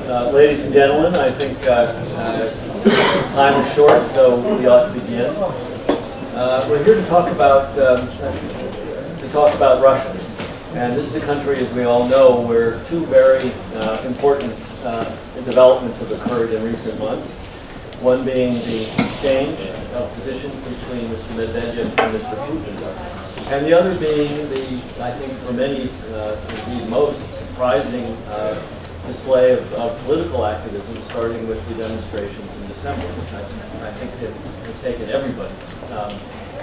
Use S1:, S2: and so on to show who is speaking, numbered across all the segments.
S1: Ladies and gentlemen, I think time is short, so we ought to begin. We're here to talk about Russia, and this is a country, as we all know, where two very important developments have occurred in recent months. One being the exchange of positions between Mr. Medvedev and Mr. Putin, and the other being the, I think for many, indeed most surprising display of political activism, starting with the demonstrations in December. I think it has taken everybody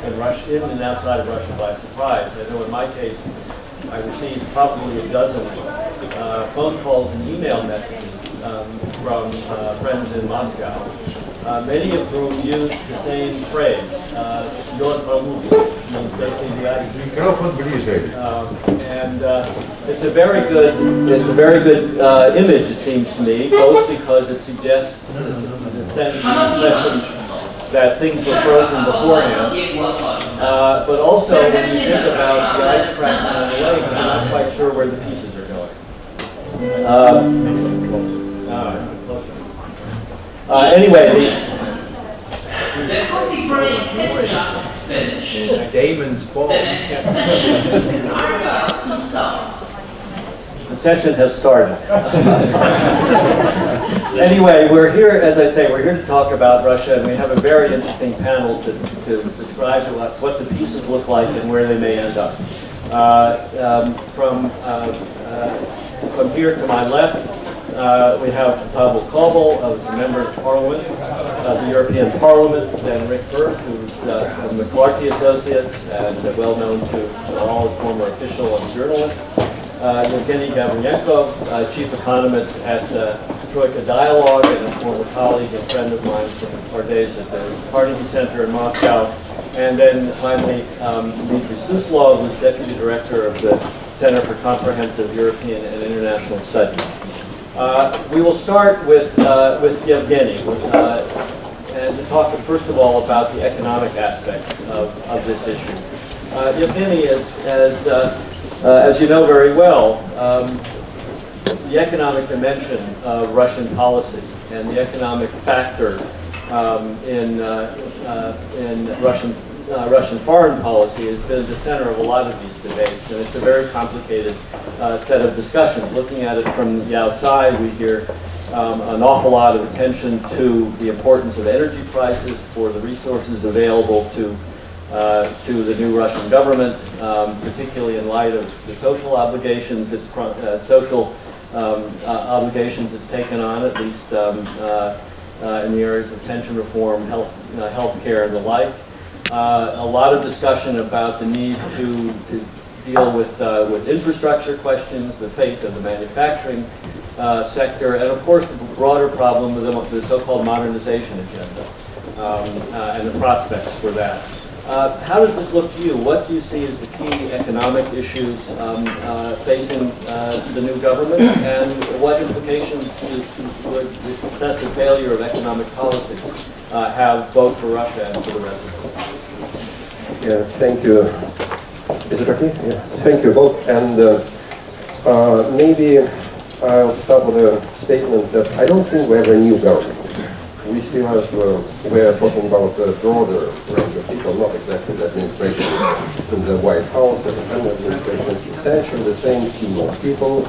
S1: in Russia, in and outside of Russia, by surprise. I know in my case, I received probably a dozen phone calls and email messages from friends in Moscow, many of whom used the same phrase, "You're means basically the and it's a very good image, it seems to me, both because it suggests the sense of impression that things were frozen beforehand, but also when you think about the ice cracking on the lake, I'm not quite sure where the pieces are going. Anyway,
S2: the coffee break has just finished.
S3: Damon's ball.
S1: The session has started. Anyway, we're here, as I say, we're here to talk about Russia, and we have a very interesting panel to describe to us what the pieces look like and where they may end up. From here to my left, we have Paweł, who's a member of Parliament, the European Parliament, and Burt, who's from McLarty Associates and well known to all, former official and journalist. Evgeny Gavrilenkov, chief economist at Troika Dialog and a former colleague and friend of mine from our days at the Carnegie Center in Moscow. And then finally, Dmitry Suslov, who's deputy director of the Center for Comprehensive European and International Studies. We will start with Evgeny, and to talk first of all about the economic aspects of this issue. Evgeny, as you know very well, the economic dimension of Russian policy and the economic factor in Russian foreign policy has been at the center of a lot of these debates, and it's a very complicated set of discussions. Looking at it from the outside, we hear an awful lot of attention to the importance of energy prices for the resources available to the new Russian government, particularly in light of the social obligations it's taken on, at least in the areas of pension reform, health care, and the like. A lot of discussion about the need to deal with infrastructure questions, the fate of the manufacturing sector, and of course the broader problem with the so-called modernization agenda and the prospects for that. How does this look to you? What do you see as the key economic issues facing the new government, and what implications would the success or failure of economic policy have both for Russia and for the rest of the world?
S4: Yeah, thank you. Is it okay? Yeah, thank you both. And maybe I'll start with a statement that I don't think we have a new government. We still have, we're talking about a broader range of people, not exactly the administration in the White House, the administration, essentially the same team of people,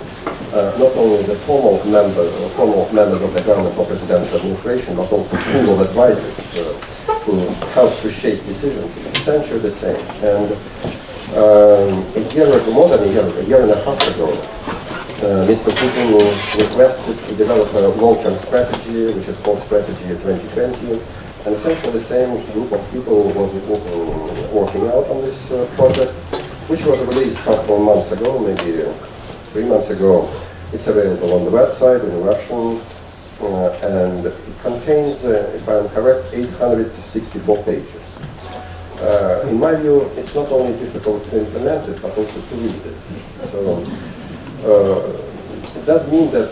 S4: not only the formal members of the government or presidential administration, but also pool of advisors who help to shape decisions. It's essentially the same. And more than a year and a half ago, Mr. Putin requested to develop a long-term strategy, which is called Strategy 2020, and essentially the same group of people was working out on this project, which was released a couple of months ago, maybe 3 months ago. It's available on the website in Russian, and it contains, if I'm correct, 864 pages. In my view, it's not only difficult to implement it, but also to read it. So, it does mean that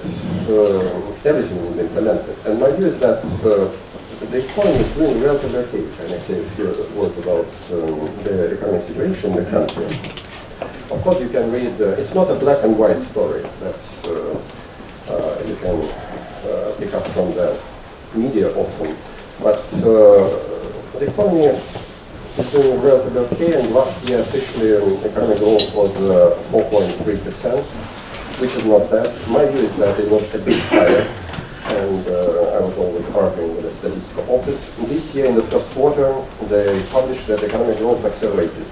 S4: everything will be implemented. And my view is that the economy is doing relatively okay. And I say a few words about the economic situation in the country. Of course, you can read, it's not a black and white story. That's, you can pick up from the media often. But the economy is doing relatively okay, and last year officially economic growth was 4.3%, which is not bad. My view is that it was a bit higher, and I was always arguing with the statistical office. This year, in the first quarter, they published that economic growth accelerated.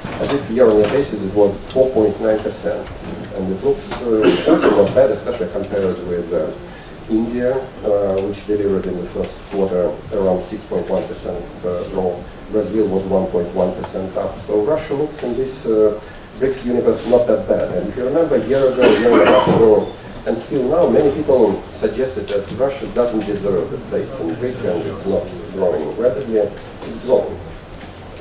S4: As if year-on-year basis, it was 4.9%, and it looks also not bad, especially compared with India, which delivered in the first quarter around 6.1% growth. Brazil was 1.1% up. So Russia looks in this BRICS universe not that bad. And if you remember a year and a half ago, and still now, many people suggested that Russia doesn't deserve a place in BRICS and it's not growing rapidly. It's growing.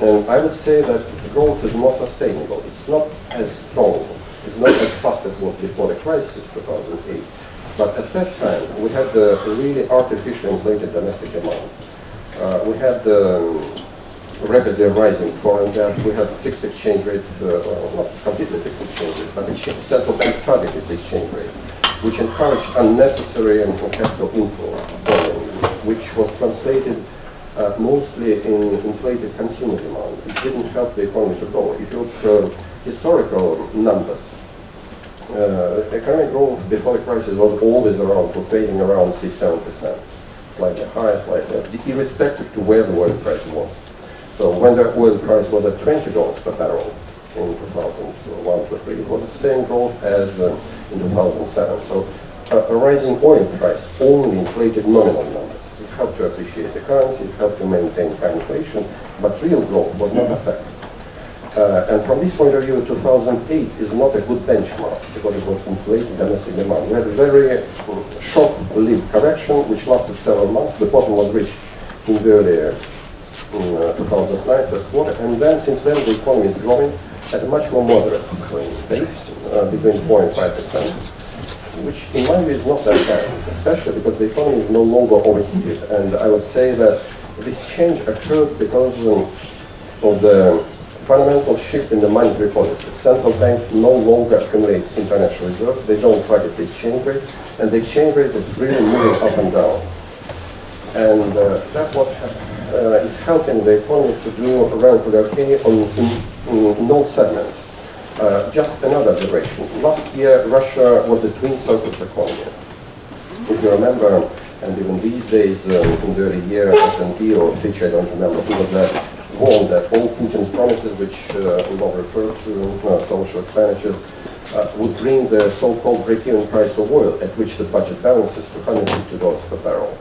S4: And I would say that growth is more sustainable. It's not as strong. It's not as fast as it was before the crisis, 2008. But at that time, we had the really artificially inflated domestic demand. We had rapidly rising foreign debt. We had fixed exchange rate, not completely fixed exchange rate, but the central bank targeted the exchange rate, which encouraged unnecessary capital inflow, which was translated mostly in inflated consumer demand. It didn't help the economy to grow. If you look at historical numbers, economic growth before the crisis was always around, fluctuating around 6–7%, slightly higher, slightly, irrespective to where the oil price was. So when the oil price was at $20 per barrel in 2001–2003, it was the same growth as in 2007. So a rising oil price only inflated nominal numbers. It helped to appreciate the currency, it helped to maintain high inflation, but real growth was not affected. And from this point of view, 2008 is not a good benchmark because it was inflated domestic demand. We had a very short-lived correction which lasted several months. The bottom was reached in the early 2009 first quarter, and then since then the economy is growing at a much more moderate pace, between 4 and 5%, which in my view is not that bad, especially because the economy is no longer overheated. And I would say that this change occurred because of the fundamental shift in the monetary policy. Central bank no longer accumulates international reserves, they don't target the exchange rate, and the exchange rate is really moving up and down. And that's what is helping the economy to do relatively okay in all segments. Just another observation. Last year, Russia was a twin surplus economy. If you remember, and even these days, in the early year, S&P or Fitch, I don't remember who was that, warned that all Putin's promises, which involve referred to social expenditures, would bring the so-called break-even price of oil, at which the budget balances to $150 per barrel.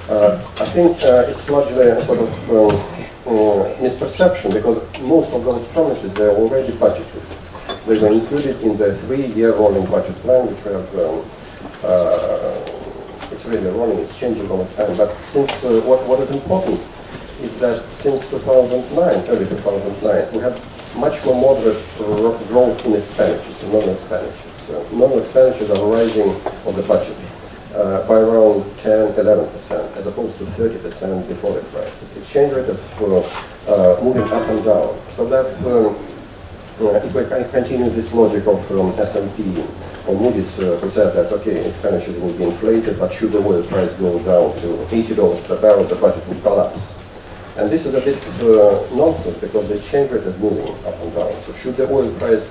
S4: I think it's largely a sort of misperception, because most of those promises they are already budgeted. They were included in the 3-year rolling budget plan, which we have. It's really rolling, it's changing all the time. But since what is important is that since 2009, early 2009, we have much more moderate growth in expenditures, in nominal expenditures. Nominal expenditures are rising on the budget by around 10–11%, as opposed to 30% before the crisis. The exchange rate is moving up and down. So that if we can continue this logic of S&P or Moody's, who said that, okay, expenditures will be inflated, but should the oil price go down to $80 per barrel, the budget will collapse. And this is a bit nonsense, because the exchange rate is moving up and down. So should the oil price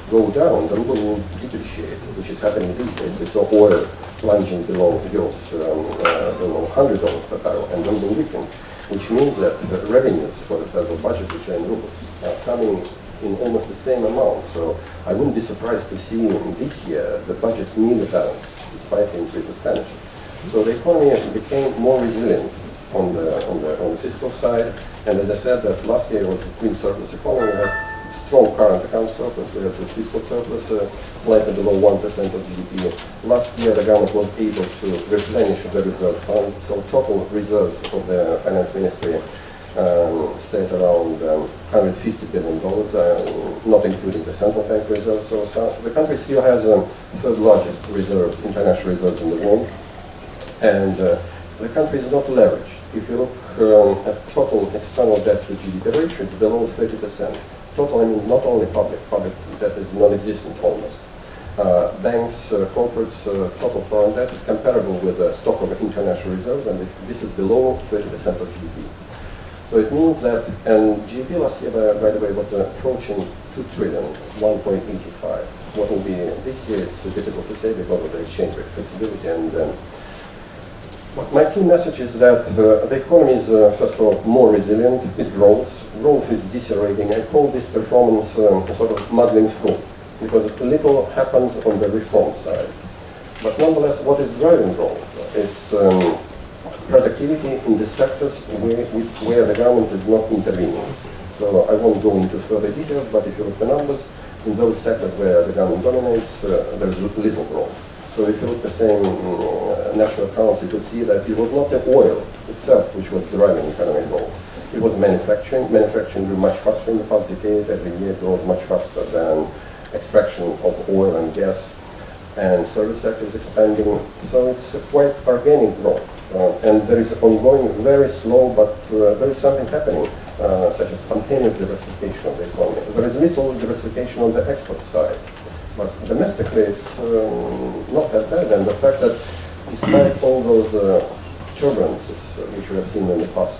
S4: go down, the ruble will depreciate, which is happening these days. We saw oil plunging below $100 per barrel, and the ruble weakened, which means that the revenues for the federal budget, which are in rubles, are coming in almost the same amount. So I wouldn't be surprised to see this year the budget nearly balanced, despite the increased expenditure. So the economy became more resilient on the fiscal side, and as I said, that last year was a twin surplus economy. We had strong current account surplus, we had the fiscal surplus, slightly below 1% of GDP. Last year, the government was able to replenish the reserve fund, so total reserves of the finance ministry stayed around $150 billion, not including the central bank reserves. So the country still has third largest reserves, international reserves in the world, and the country is not leveraged. If you look at total external debt to GDP ratio, it's below 30%. Total, I mean, not only public debt is non-existent almost. banks, corporates, total foreign debt is comparable with the stock of international reserves, and this is below 30% of GDP. So it means that, and GDP last year, by the way, was approaching 2 trillion, 1.85. What will be this year, it's difficult to say because of the exchange rate flexibility. And my key message is that the economy is, first of all, more resilient, it grows. Growth is decelerating. I call this performance sort of muddling through, because little happens on the reform side. But nonetheless, what is driving growth? It's productivity in the sectors where the government is not intervening. So I won't go into further details, but if you look at the numbers, in those sectors where the government dominates, there's little growth. So if you look at the same national accounts, you could see that it was not the oil itself which was driving economic growth. It was manufacturing. Manufacturing grew much faster in the past decade. Every year it grows much faster than extraction of oil and gas. And service sector is expanding. So it's quite organic growth. And there is ongoing, very slow, but there is something happening, such as spontaneous diversification of the economy. There is little diversification on the export side, but domestically it's not that bad. And the fact that despite all those turbulences which we have seen in the past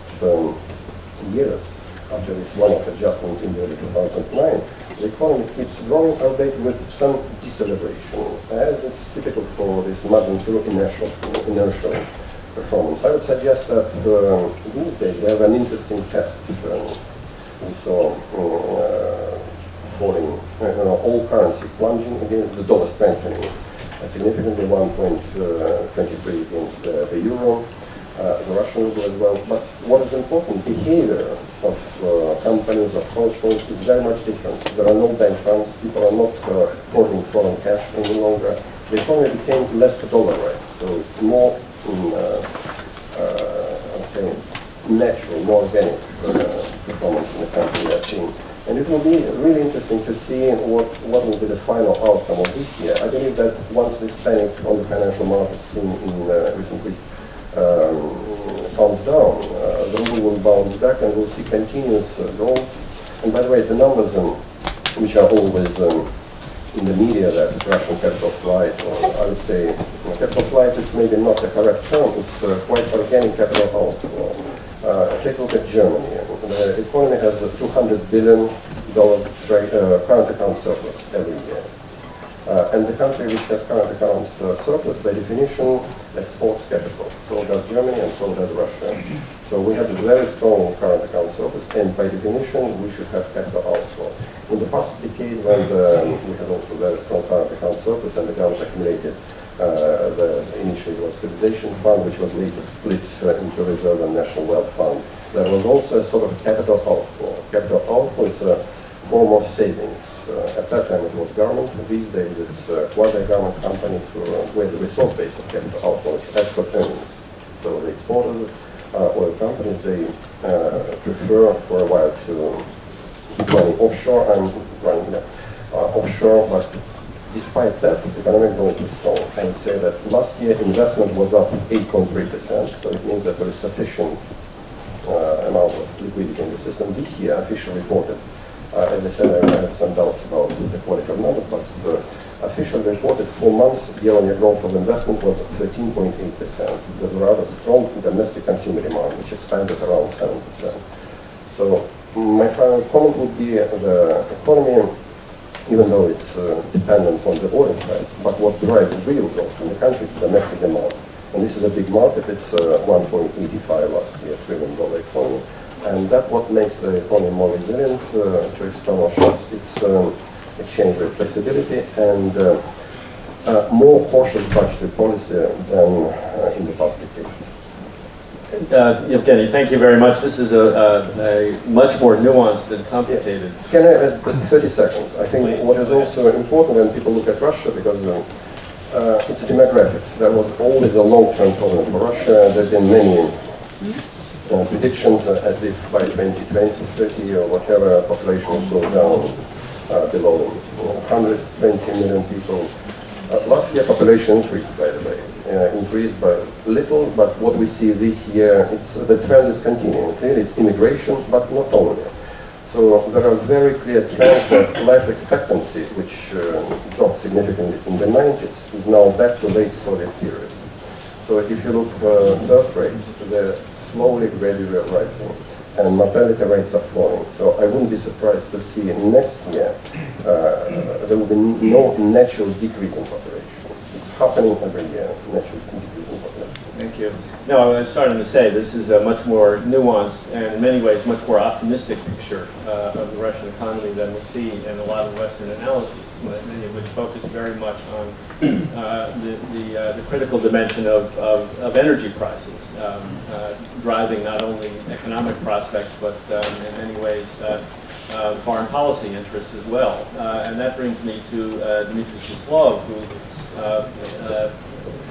S4: years, after this one-off adjustment in the early 2009, the economy keeps growing, albeit with some deceleration, as it's typical for this muddling through inertial performance. I would suggest that these days we have an interesting test. We saw falling, all currencies plunging against the dollar strengthening significantly, 1.23 against the euro, the Russian ruble as well. But what is important, behavior of companies, of households is very much different. There are no bank funds, people are not hoarding foreign cash any longer. The economy became less dollarized, so it's more say, natural, more organic performance in the country we are seeing. And it will be really interesting to see what will be the final outcome of this year. I believe that once this panic on the financial markets seen in recent weeks calms down, the ruble will bounce back and we'll see continuous growth. And by the way, the numbers which are always in the media, that Russian capital flight, or I would say capital flight is maybe not the correct term, it's quite organic capital outflow. Take a look at Germany. The economy has a $200 billion current account surplus every year. And the country which has current account surplus, by definition, exports capital. So does Germany and so does Russia. So we have a very strong current account surplus, and by definition, we should have capital outflow. In the past decade, when we had also very strong current account surplus, and the government accumulated initially was stabilization fund, which was later split into reserve and national wealth fund. There was also a sort of capital outflow. Capital outflow is a form of savings. At that time it was government. These days it's quasi-government companies where the resource base of capital outflow is export earnings. So the exporters, oil companies, they prefer for a while to keep money offshore and running offshore, but despite that, the economic growth is strong. I would say that last year investment was up 8.3%, so it means that there is sufficient amount of liquidity in the system. This year, officially reported, as I said, I have some doubts about the quality of numbers, but officially reported 4 months year-on-year growth of investment was 13.8%. There's a rather strong domestic consumer demand, which expanded around 7%. So my final comment would be the economy, even though it's dependent on the oil price, but what drives real growth in the country is domestic demand. And this is a big market. It's 1.85 last year, $1 trillion economy. And that's what makes the economy more resilient to external shocks. It's exchange rate flexibility and more cautious budgetary policy than in the past decade.
S1: Evgeny, thank you very much. This is a much more nuanced and complicated.
S4: Can I add 30 seconds? I think what is also important when people look at Russia, because it's demographics. That was always a long-term problem for Russia. There's been many predictions as if by 2020, 30 or whatever, population will go down below 120 million people. Last year population increased, by the way, increased by little, but what we see this year, the trend is continuing. Clearly it's immigration, but not only. So there are very clear trends that life expectancy, which dropped significantly in the 90s, is now back to late Soviet period. So if you look birth rates, they're slowly, gradually rising, and mortality rates are falling. So I wouldn't be surprised to see next year there will be no natural decrease in population. It's happening every year, natural decrease in population.
S1: Thank you. No, I was starting to say this is a much more nuanced and in many ways much more optimistic picture of the Russian economy than we see in a lot of Western analyses, many of which focus very much on the critical dimension of energy prices, driving not only economic prospects but in many ways foreign policy interests as well. And that brings me to Dmitry Suslov,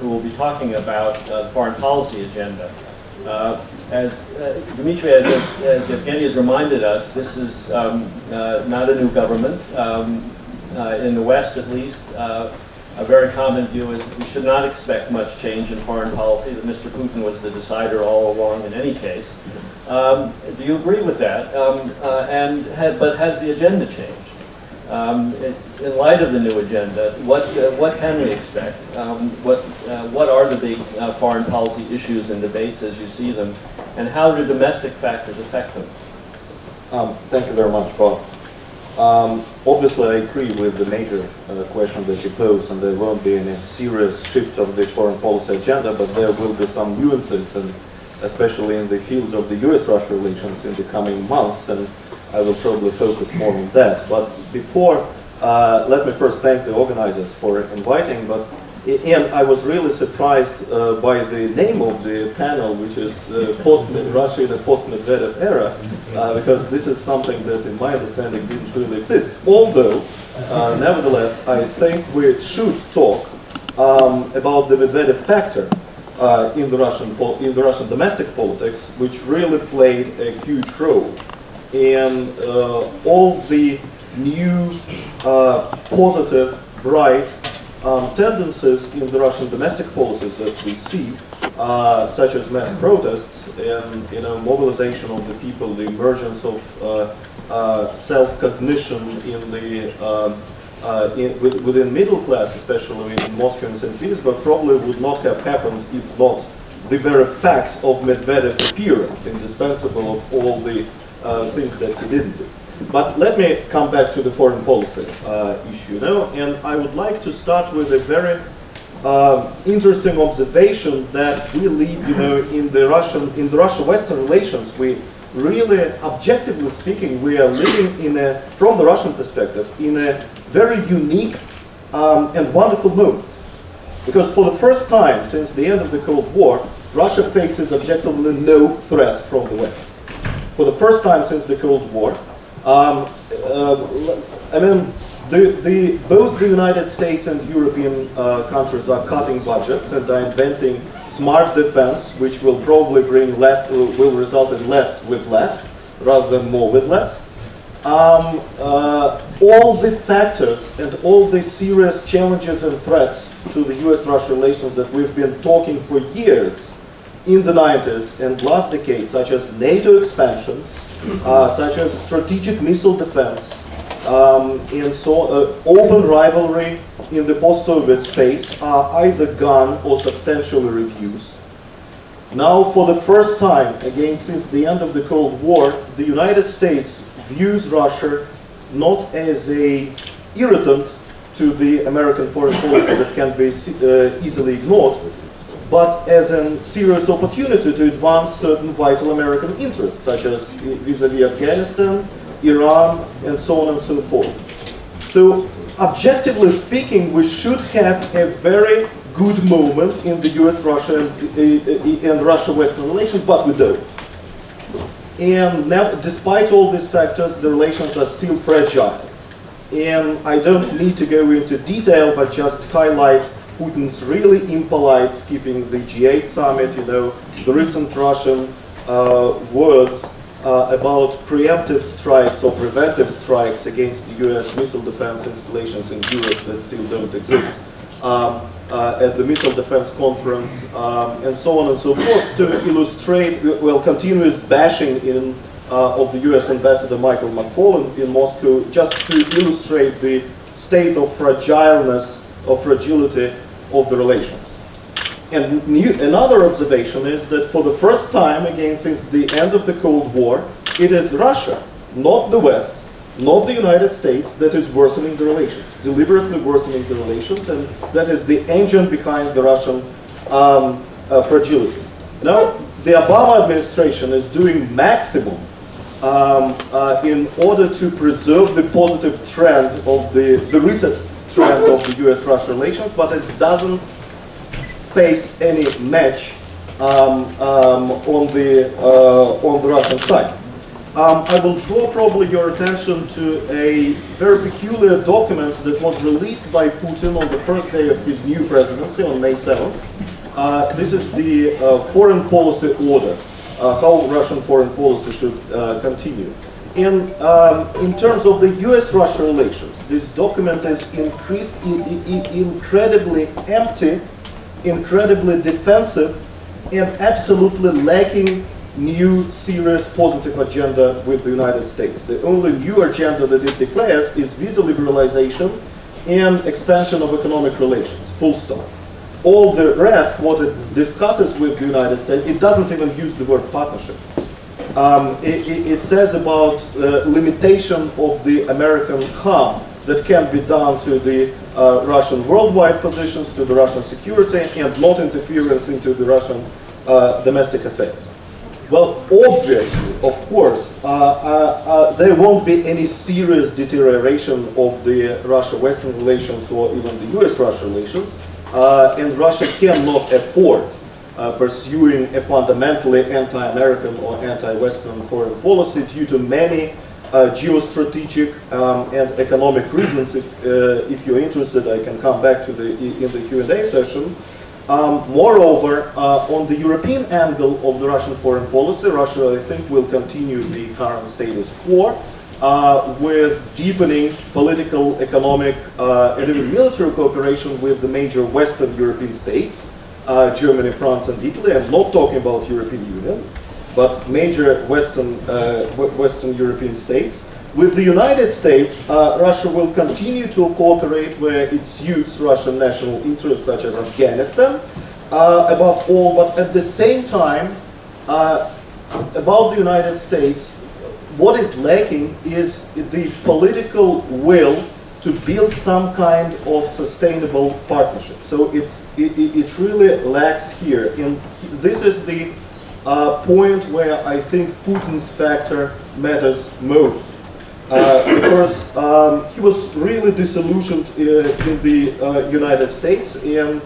S1: who will be talking about the foreign policy agenda. As Dmitry, as Evgeny has reminded us, this is not a new government. In the West, at least, a very common view is that we should not expect much change in foreign policy, that Mr. Putin was the decider all along in any case. Do you agree with that? But has the agenda changed? In light of the new agenda, what can we expect? What are the big foreign policy issues and debates as you see them, and how do domestic factors affect them?
S3: Thank you very much, Bob. Obviously, I agree with the major question that you posed, and there won't be any serious shift of the foreign policy agenda, but there will be some nuances, and especially in the field of the US-Russia relations in the coming months, and I will probably focus more on that. But before, let me first thank the organizers for inviting, and I was really surprised by the name of the panel, which is Russia in the Post-Medvedev Era, because this is something that, in my understanding, didn't really exist. Although, nevertheless, I think we should talk about the Medvedev factor in the Russian domestic politics, which really played a huge role. And all the new positive, bright tendencies in the Russian domestic policies that we see, such as mass protests and mobilization of the people, the emergence of self-cognition in the within middle class, especially in Moscow and St. Petersburg, probably would not have happened if not the very fact of Medvedev's appearance, indispensable of all the things that he didn't do. But let me come back to the foreign policy issue now, and I would like to start with a very interesting observation that we live, in the Russia-Western relations. We really, objectively speaking, we are living in from the Russian perspective, in a very unique and wonderful moment, because for the first time since the end of the Cold War, Russia faces objectively no threat from the West. For the first time since the Cold War. I mean, both the United States and European countries are cutting budgets and are inventing smart defense, which will probably bring less, will result in less with less, rather than more with less. All the factors and all the serious challenges and threats to the US-Russia relations that we've been talking for years in the 90s and last decade, such as NATO expansion, such as strategic missile defense, and so open rivalry in the post-Soviet space are either gone or substantially reduced. Now, for the first time, again since the end of the Cold War, the United States views Russia not as an irritant to the American foreign policy that can be easily ignored, but as a serious opportunity to advance certain vital American interests, such as vis-à-vis Afghanistan, Iran, and so on and so forth. So, objectively speaking, we should have a very good moment in the US-Russia and Russia-Western relations, but we don't. And now, despite all these factors, the relations are still fragile. And I don't need to go into detail, but just highlight Putin's really impolite skipping the G8 summit, the recent Russian words about preemptive strikes or preventive strikes against the US missile defense installations in Europe that still don't exist at the Missile Defense Conference, and so on and so forth, to illustrate, well, continuous bashing in of the US Ambassador Michael McFarland in Moscow, just to illustrate the state of fragileness, of fragility of the relations. And another observation is that for the first time, again, since the end of the Cold War, it is Russia, not the West, not the United States, that is worsening the relations, deliberately worsening the relations, and that is the engine behind the Russian fragility. Now, the Obama administration is doing maximum in order to preserve the positive trend of the recent trend of the US-Russia relations, but it doesn't face any match on the Russian side. I will draw probably your attention to a very peculiar document that was released by Putin on the first day of his new presidency on May 7th. This is the foreign policy order, how Russian foreign policy should continue. In terms of the US-Russia relations, this document is incredibly empty, incredibly defensive, and absolutely lacking new, serious, positive agenda with the United States. The only new agenda that it declares is visa liberalization and expansion of economic relations, full stop. All the rest, what it discusses with the United States, it doesn't even use the word partnership. It says about limitation of the American harm that can be done to the Russian worldwide positions, to the Russian security, and not interference into the Russian domestic affairs. Well, obviously, of course, there won't be any serious deterioration of the Russia-Western relations or even the US-Russia relations, and Russia cannot afford pursuing a fundamentally anti-American or anti-Western foreign policy due to many geostrategic and economic reasons. If you're interested, I can come back to in the Q&A session. Moreover, on the European angle of the Russian foreign policy, Russia, I think, will continue the current status quo with deepening political, economic, and even military cooperation with the major Western European states, Germany, France, and Italy. I'm not talking about European Union, but major Western European states. With the United States, Russia will continue to cooperate where it suits Russian national interests, such as Afghanistan, above all, but at the same time, about the United States, what is lacking is the political will to build some kind of sustainable partnership. So it really lacks here. And this is the point where I think Putin's factor matters most. Because he was really disillusioned in the United States, and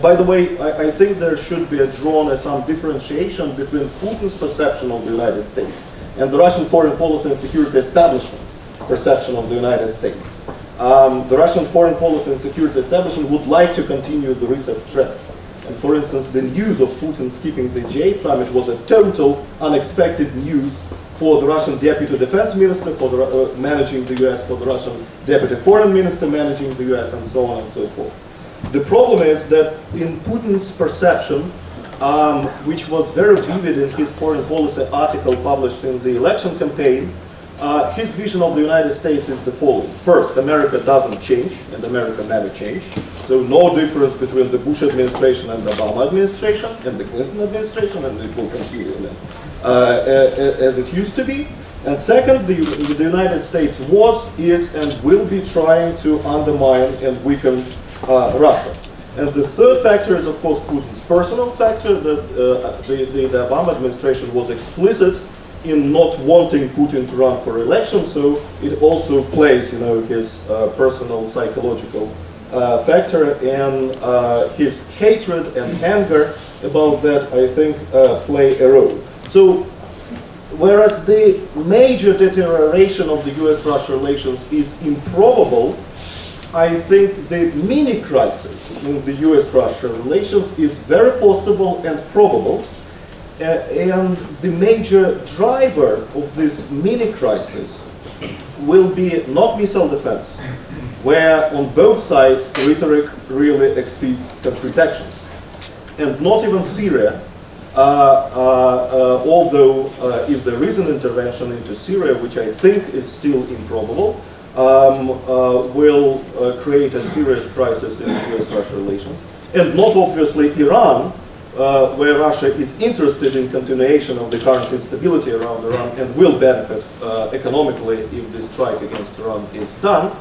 S3: by the way, I think there should be drawn some differentiation between Putin's perception of the United States and the Russian foreign policy and security establishment perception of the United States. The Russian foreign policy and security establishment would like to continue the recent trends. And for instance, the news of Putin skipping the G8 summit was a total unexpected news for the Russian deputy defense minister, for the, managing the US, for the Russian deputy foreign minister managing the US, and so on and so forth. The problem is that in Putin's perception, which was very vivid in his foreign policy article published in the election campaign, his vision of the United States is the following. First, America doesn't change, and America never changed. So no difference between the Bush administration and the Obama administration, and the Clinton administration, and it will continue as it used to be. And second, the United States was, is, and will be trying to undermine and weaken Russia. And the third factor is, of course, Putin's personal factor, that the Obama administration was explicit in not wanting Putin to run for election, so it also plays, his personal psychological factor, and his hatred and anger about that, I think, play a role. So, whereas the major deterioration of the US-Russia relations is improbable, I think the mini crisis in the US-Russia relations is very possible and probable. And the major driver of this mini crisis will be not missile defense, where on both sides rhetoric really exceeds concrete actions. And not even Syria, although if there is an intervention into Syria, which I think is still improbable, will create a serious crisis in US-Russia relations. And not obviously Iran, where Russia is interested in continuation of the current instability around Iran and will benefit economically if this strike against Iran is done.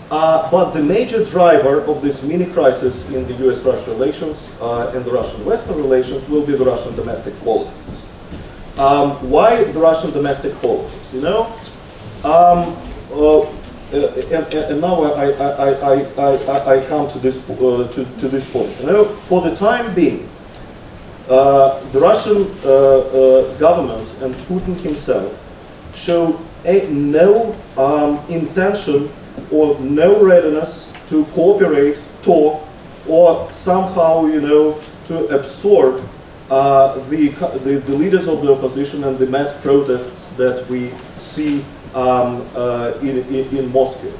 S3: But the major driver of this mini-crisis in the US-Russia relations and the Russian-Western relations will be the Russian domestic politics. Why the Russian domestic politics? You know, and now I come to this point. You know, for the time being, the Russian government and Putin himself show no intention or no readiness to cooperate, talk, or somehow, you know, to absorb the leaders of the opposition and the mass protests that we see in Moscow.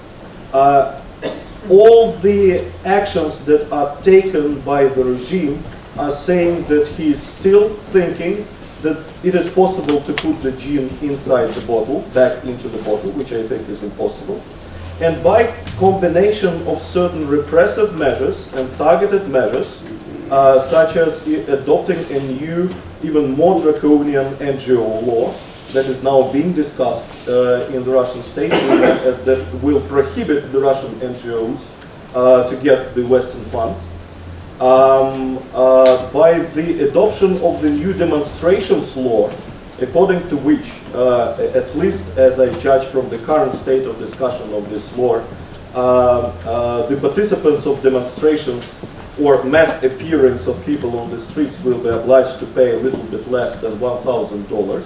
S3: All the actions that are taken by the regime are saying that he is still thinking that it is possible to put the gin inside the bottle, back into the bottle, which I think is impossible. And by combination of certain repressive measures and targeted measures, such as adopting a new, even more draconian NGO law that is now being discussed in the Russian state that will prohibit the Russian NGOs to get the Western funds. By the adoption of the new demonstrations law, according to which, at least as I judge from the current state of discussion of this law, the participants of demonstrations or mass appearance of people on the streets will be obliged to pay a little bit less than $1,000.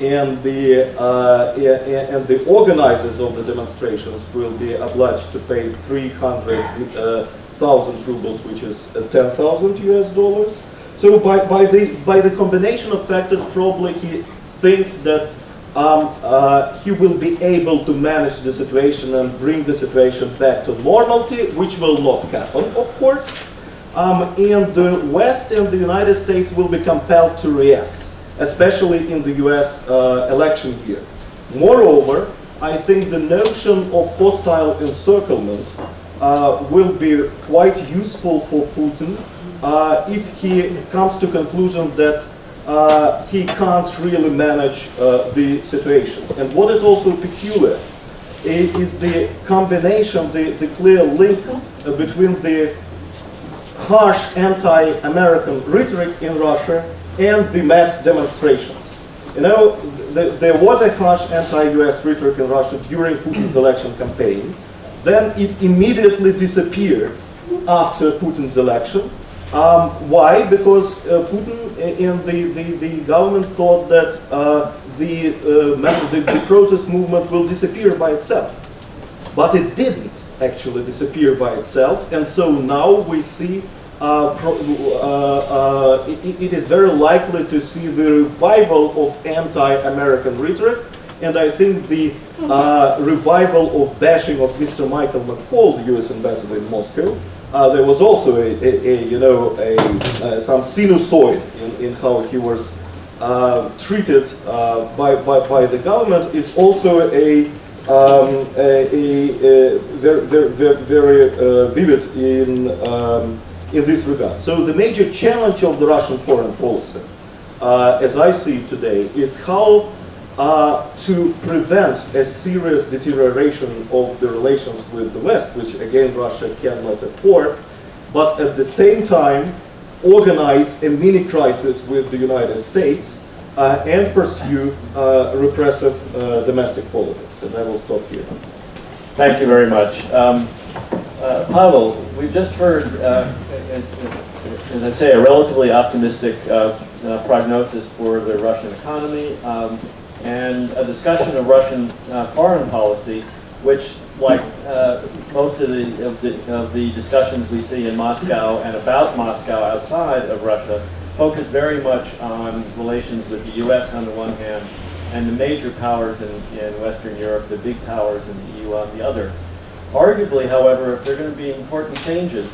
S3: And the organizers of the demonstrations will be obliged to pay 300,000 rubles, which is 10,000 US dollars. So by the combination of factors, probably he thinks that he will be able to manage the situation and bring the situation back to normality, which will not happen, of course. And the West and the United States will be compelled to react, especially in the US election year. Moreover, I think the notion of hostile encirclement will be quite useful for Putin if he comes to conclusion that he can't really manage the situation. And what is also peculiar is the combination, the clear link between the harsh anti-American rhetoric in Russia and the mass demonstrations. You know, there was a harsh anti-US rhetoric in Russia during Putin's election campaign. Then it immediately disappeared after Putin's election. Why? Because Putin and the government thought that the protest movement will disappear by itself. But it didn't actually disappear by itself, and so now we see it is very likely to see the revival of anti-American rhetoric, and I think the revival of bashing of Mr. Michael McFaul, the U.S. ambassador in Moscow. There was also some sinusoid in how he was treated by the government. Is also a very vivid in this regard. So the major challenge of the Russian foreign policy, as I see it today, is how to prevent a serious deterioration of the relations with the West, which again Russia cannot afford, but at the same time organize a mini crisis with the United States and pursue repressive domestic politics. And I will stop here.
S1: Thank you very much. Paweł, we've just heard, as I say, a relatively optimistic prognosis for the Russian economy and a discussion of Russian foreign policy, which, like most of the discussions we see in Moscow and about Moscow outside of Russia, focus very much on relations with the U.S. on the one hand and the major powers in Western Europe, the big powers in the EU on the other. Arguably, however, if there are going to be important changes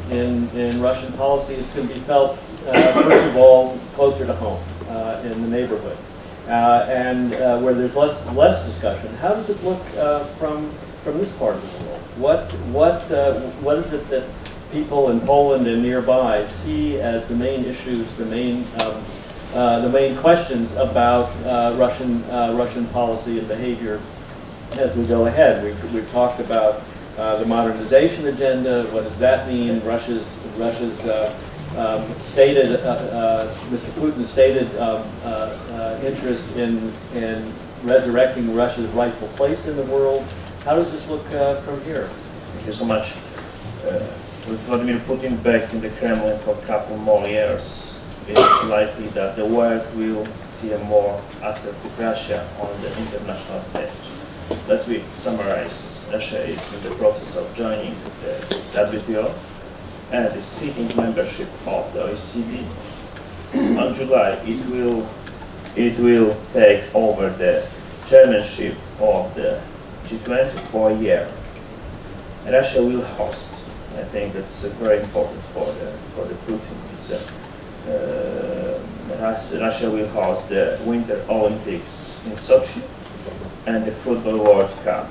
S1: in Russian policy, it's going to be felt, first of all, closer to home, in the neighborhood, and where there's less discussion. How does it look from this part of the world? What is it that people in Poland and nearby see as the main issues, the main questions about Russian policy and behavior as we go ahead? We've talked about the modernization agenda. What does that mean? Russia's stated, Mr. Putin's stated interest in resurrecting Russia's rightful place in the world. How does this look from here?
S5: Thank you so much. With Vladimir Putin back in the Kremlin for a couple more years, it's likely that the world will see a more assertive Russia on the international stage. Let's summarize. Russia is in the process of joining the WTO and is seeking membership of the OECD. On July, it will take over the chairmanship of the G20 for a year. Russia will host. I think that's very important for the Putin. Russia will host the Winter Olympics in Sochi and the Football World Cup.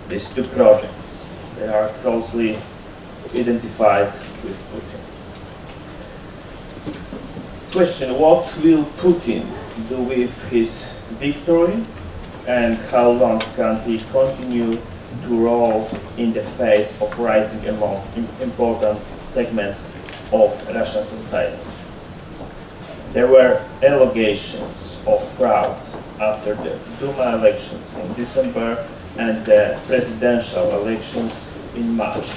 S5: These two projects, they are closely identified with Putin. Question: what will Putin do with his victory, and how long can he continue to roll in the face of rising among important segments of Russian society? There were allegations of fraud after the Duma elections in December and the presidential elections in March.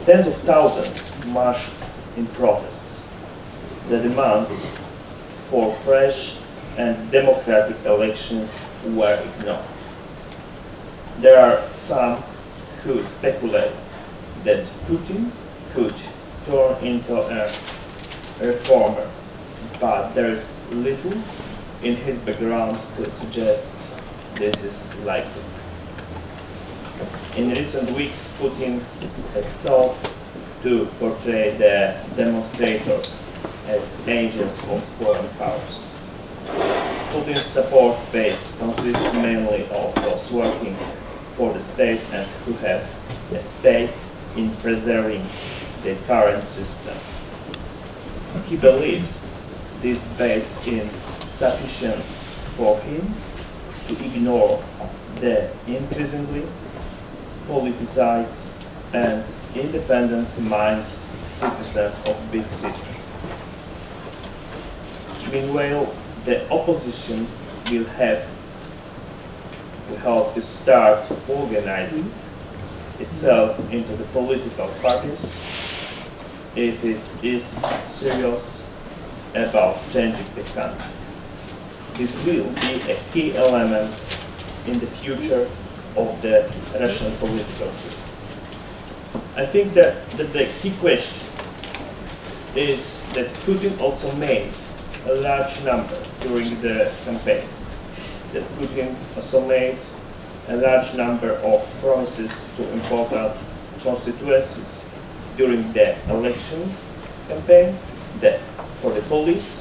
S5: Tens of thousands marched in protests. The demands for fresh and democratic elections were ignored. There are some who speculate that Putin could turn into a reformer, but there is little in his background to suggest this is likely. In recent weeks, Putin has sought to portray the demonstrators as agents of foreign powers. Putin's support base consists mainly of those working for the state and who have a stake in preserving the current system. He believes this base is sufficient for him to ignore the increasingly politicized and independent-minded citizens of big cities. Meanwhile, the opposition will have to help to start organizing itself into the political parties if it is serious about changing the country. This will be a key element in the future of the Russian political system. I think that the key question is that Putin also made a large number during the campaign. That Putin also made a large number of promises to important constituencies during the election campaign, that for the police,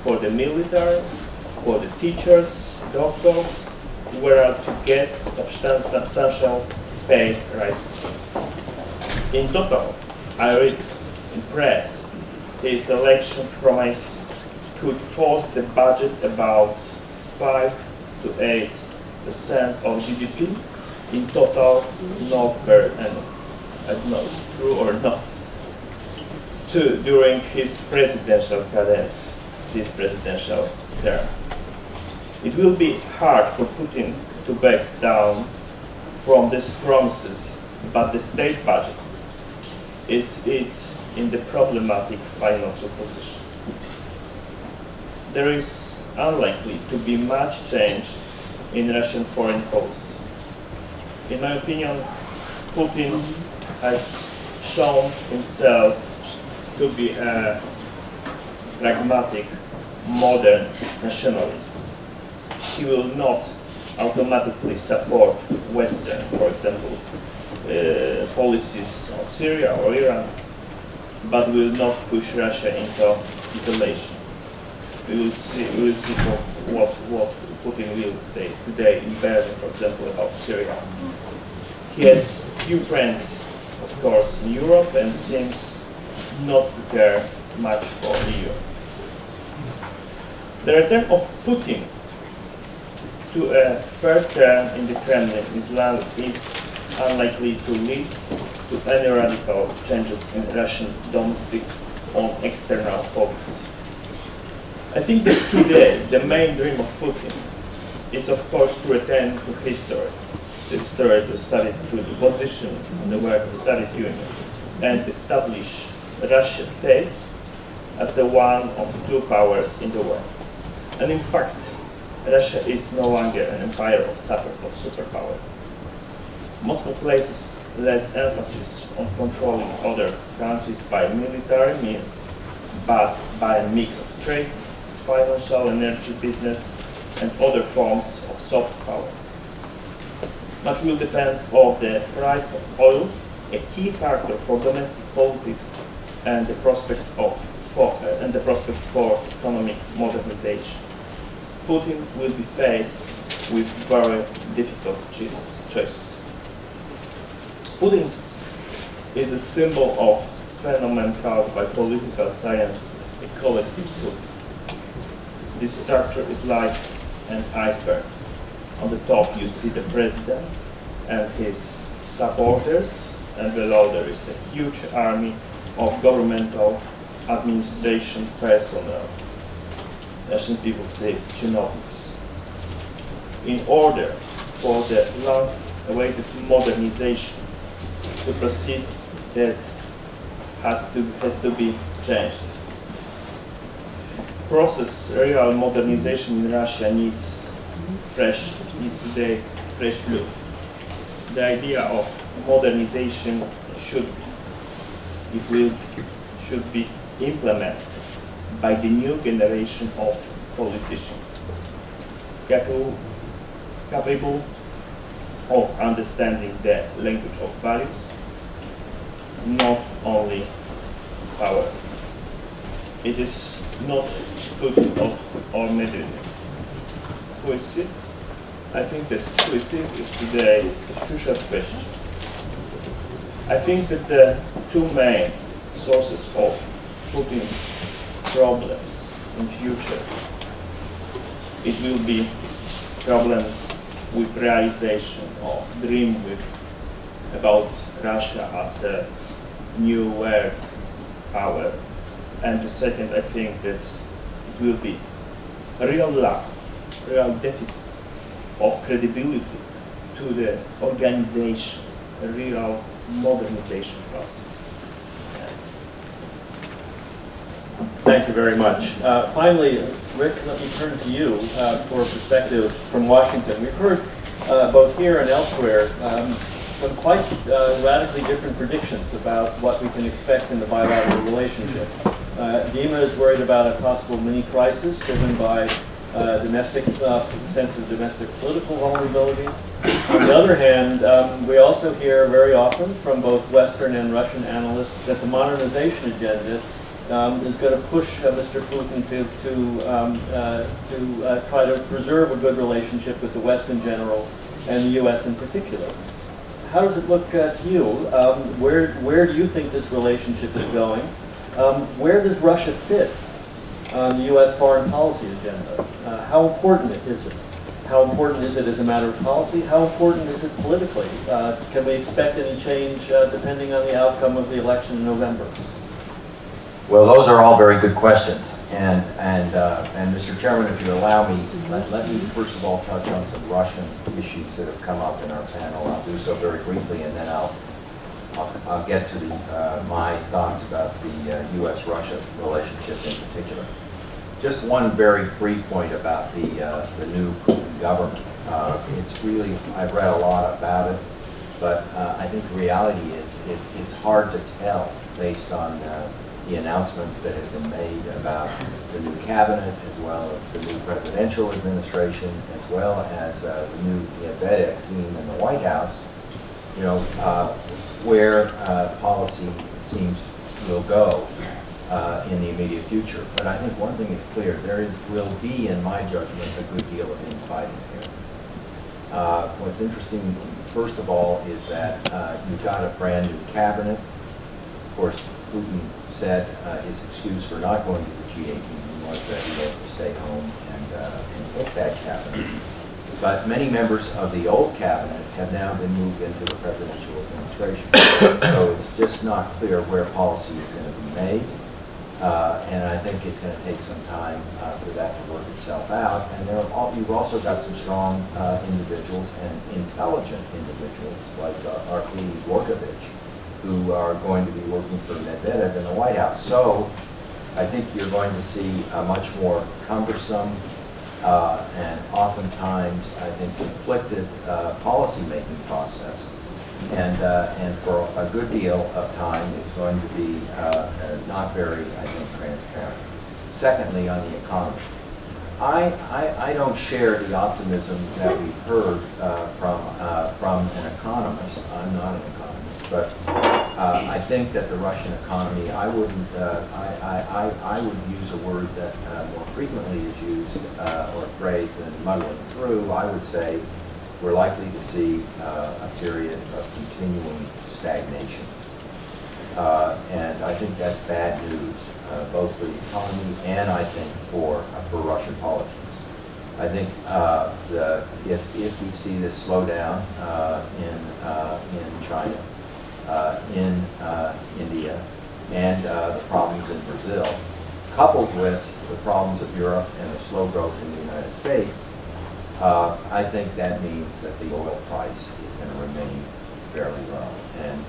S5: for the military, for the teachers, doctors, who were to get substantial pay rises. In total, I read in press, his election promise could force the budget about 5 to 8% of GDP in total, not per annum. I don't know if it's true or not. During his presidential cadence, this presidential term. It will be hard for Putin to back down from these promises, but the state budget is in the problematic financial position. There is unlikely to be much change in Russian foreign policy. In my opinion, Putin has shown himself to be a pragmatic, modern nationalist. He will not automatically support Western, for example, policies on Syria or Iran, but will not push Russia into isolation. We will see what Putin will say today in Berlin, for example, about Syria. He has few friends, of course, in Europe, and seems not to care much for the EU. The return of Putin to a third term in the Kremlin is unlikely to lead to any radical changes in Russian domestic or external policy. I think that today the main dream of Putin is, of course, to return to history, to the position in the work of the Soviet Union, and establish Russia state as one of two powers in the world. And in fact, Russia is no longer an empire of superpower. Moscow places less emphasis on controlling other countries by military means, but by a mix of trade, financial, energy, business, and other forms of soft power. Much will depend on the price of oil, a key factor for domestic politics and the prospects for economic modernization. Putin will be faced with very difficult choices. Putin is a symbol of phenomenon called by political science a collective truth. This structure is like an iceberg. On the top you see the president and his supporters, and below there is a huge army of governmental administration personnel. Russian people say chinovniks. In order for the long-awaited modernization to proceed, that has to be changed. Real modernization in Russia needs today fresh look. The idea of modernization should be implemented by the new generation of politicians, capable of understanding the language of values, not only power. It is not Putin or Medvedev. Who is it? I think that who is it is today a crucial question. I think that the two main sources of Putin's problems in future, it will be problems with realization of dream about Russia as a new world power. And the second, I think that it will be a real lack, real deficit of credibility to the organization, a real modernization process.
S1: Thank you very much. Finally, Rick, let me turn to you for a perspective from Washington. We've heard both here and elsewhere some quite radically different predictions about what we can expect in the bilateral relationship. Dima is worried about a possible mini-crisis driven by sense of domestic political vulnerabilities. On the other hand, we also hear very often from both Western and Russian analysts that the modernization agenda is going to push Mr. Putin to try to preserve a good relationship with the West in general and the U.S. in particular. How does it look to you? Where do you think this relationship is going? Where does Russia fit on the U.S. foreign policy agenda? How important is it? How important is it as a matter of policy? How important is it politically? Can we expect any change depending on the outcome of the election in November?
S6: Well, those are all very good questions. And Mr. Chairman, if you allow me, let me first of all touch on some Russian issues that have come up in our panel. I'll do so very briefly, and then I'll get to my thoughts about the U.S.-Russia relationship in particular. Just one very brief point about the new Putin government. It's really, I've read a lot about it, but I think the reality is it's hard to tell based on the announcements that have been made about the new cabinet, as well as the new presidential administration, as well as the new Medvedev team in the White House, you know, where policy seems will go in the immediate future. But I think one thing is clear: there will be, in my judgment, a good deal of infighting here. What's interesting, first of all, is that you've got a brand new cabinet. Of course, Putin said his excuse for not going to the G8 meeting was that he had to stay home and pick that cabinet. But many members of the old cabinet have now been moved into the presidential administration. So it's just not clear where policy is going to be made. And I think it's going to take some time for that to work itself out. And you've also got some strong individuals and intelligent individuals like Arkady Dvorkovich, who are going to be working for Medvedev in the White House. So I think you're going to see a much more cumbersome and oftentimes, I think, conflicted policy-making process. And for a good deal of time, it's going to be not very, I think, transparent. Secondly, on the economy, I don't share the optimism that we've heard from an economist. I'm not an economist, but I think that the Russian economy, I wouldn't, I would use a word that more frequently is used or a phrase than muddling through. I would say we're likely to see a period of continuing stagnation. And I think that's bad news, both for the economy and I think for Russian politics. I think if we see this slowdown in China, in India, and the problems in Brazil, coupled with the problems of Europe and the slow growth in the United States, I think that means that the oil price is going to remain fairly low. And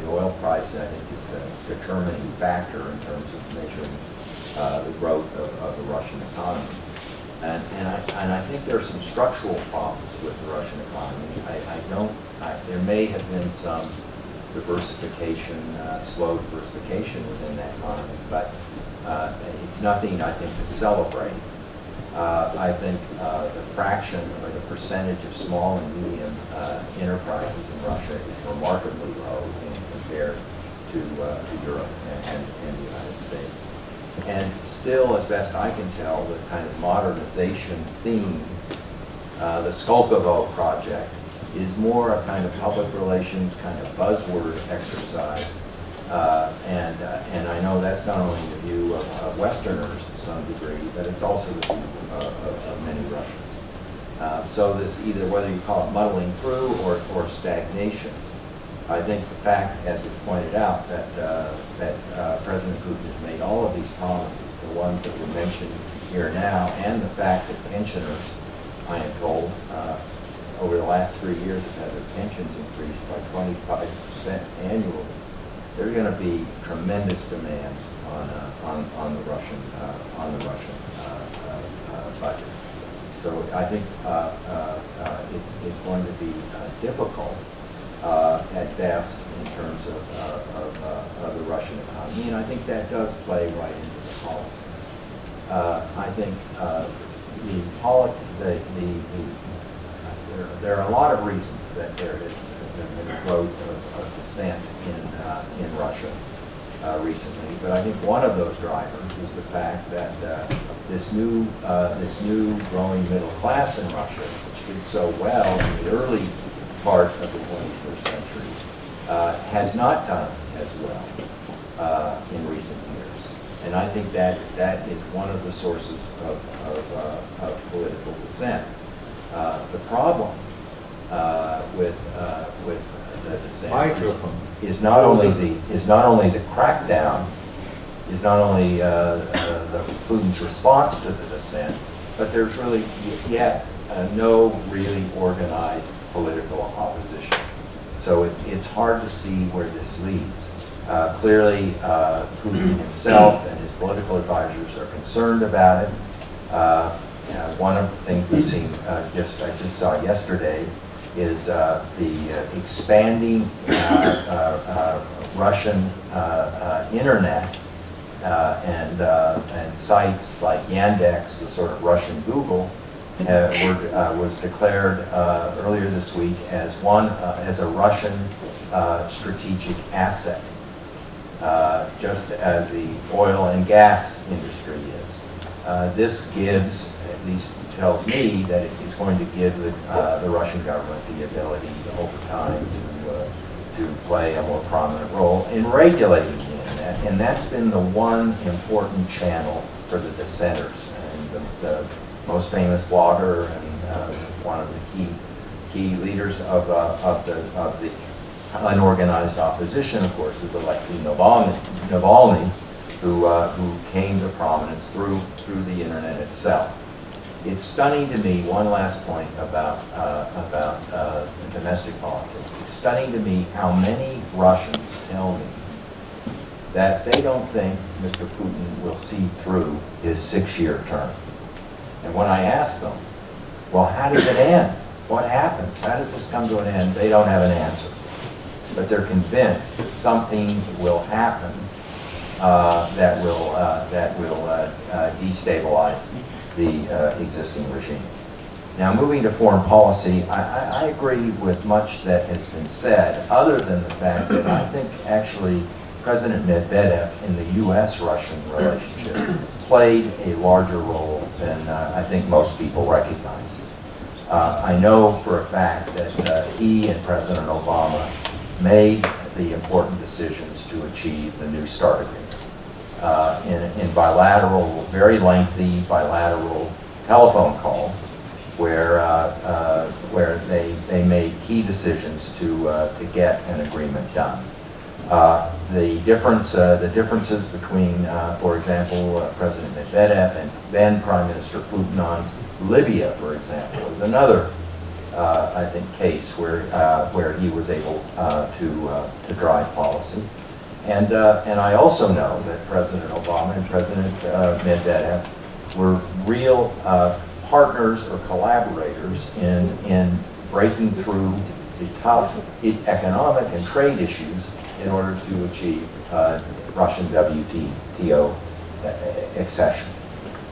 S6: the oil price, I think, is the determining factor in terms of measuring the growth of the Russian economy. And I think there are some structural problems with the Russian economy. There may have been some diversification, slow diversification within that economy, but it's nothing, I think, to celebrate. I think the fraction or the percentage of small and medium enterprises in Russia is remarkably low compared to Europe and the United States. And still, as best I can tell, the kind of modernization theme, the Skolkovo project, is more a kind of public relations kind of buzzword exercise. And I know that's not only the view of Westerners to some degree, but it's also the view of many Russians. So this, either whether you call it muddling through or stagnation, I think the fact, as was pointed out, that President Putin has made all of these promises, the ones that were mentioned here now, and the fact that pensioners, I am told, over the last 3 years have had their pensions increased by 25% annually. There are going to be tremendous demands on the Russian budget. So I think it's going to be difficult at best in terms of the Russian economy, and I think that does play right into the politics. I think there are a lot of reasons that there has been a growth of dissent in Russia recently, but I think one of those drivers is the fact that this new growing middle class in Russia, which did so well in the early part of the 21st century, has not done as well in recent years. And I think that is one of the sources of political dissent. The problem with the dissent is not only the crackdown, is not only the Putin's response to the dissent, but there's really yet no really organized political opposition. So it's hard to see where this leads. Clearly, Putin himself and his political advisors are concerned about it. One of the things we've seen, I just saw yesterday, is the expanding Russian internet and sites like Yandex, the sort of Russian Google, was declared earlier this week as a Russian strategic asset, just as the oil and gas industry is. This gives, at least tells me, that it's going to give the Russian government the ability over time to play a more prominent role in regulating the internet, and that's been the one important channel for the dissenters. And the most famous blogger and one of the key leaders of the unorganized opposition, of course, is Alexei Navalny, who came to prominence through the internet itself. It's stunning to me, one last point about domestic politics. It's stunning to me how many Russians tell me that they don't think Mr. Putin will see through his 6-year term. And when I ask them, well, how does it end? What happens? How does this come to an end? They don't have an answer. But they're convinced that something will happen that will destabilize the existing regime. Now, moving to foreign policy, I agree with much that has been said, other than the fact that I think actually President Medvedev in the U.S.-Russian relationship played a larger role than I think most people recognize. I know for a fact that he and President Obama made the important decisions to achieve the New START agreement. In bilateral, very lengthy bilateral telephone calls, where they made key decisions to get an agreement done. The differences between, for example, President Medvedev and then Prime Minister Putin on Libya, for example, is another, I think, case where he was able to drive policy. And I also know that President Obama and President Medvedev were real partners or collaborators in breaking through the tough economic and trade issues in order to achieve Russian WTO accession.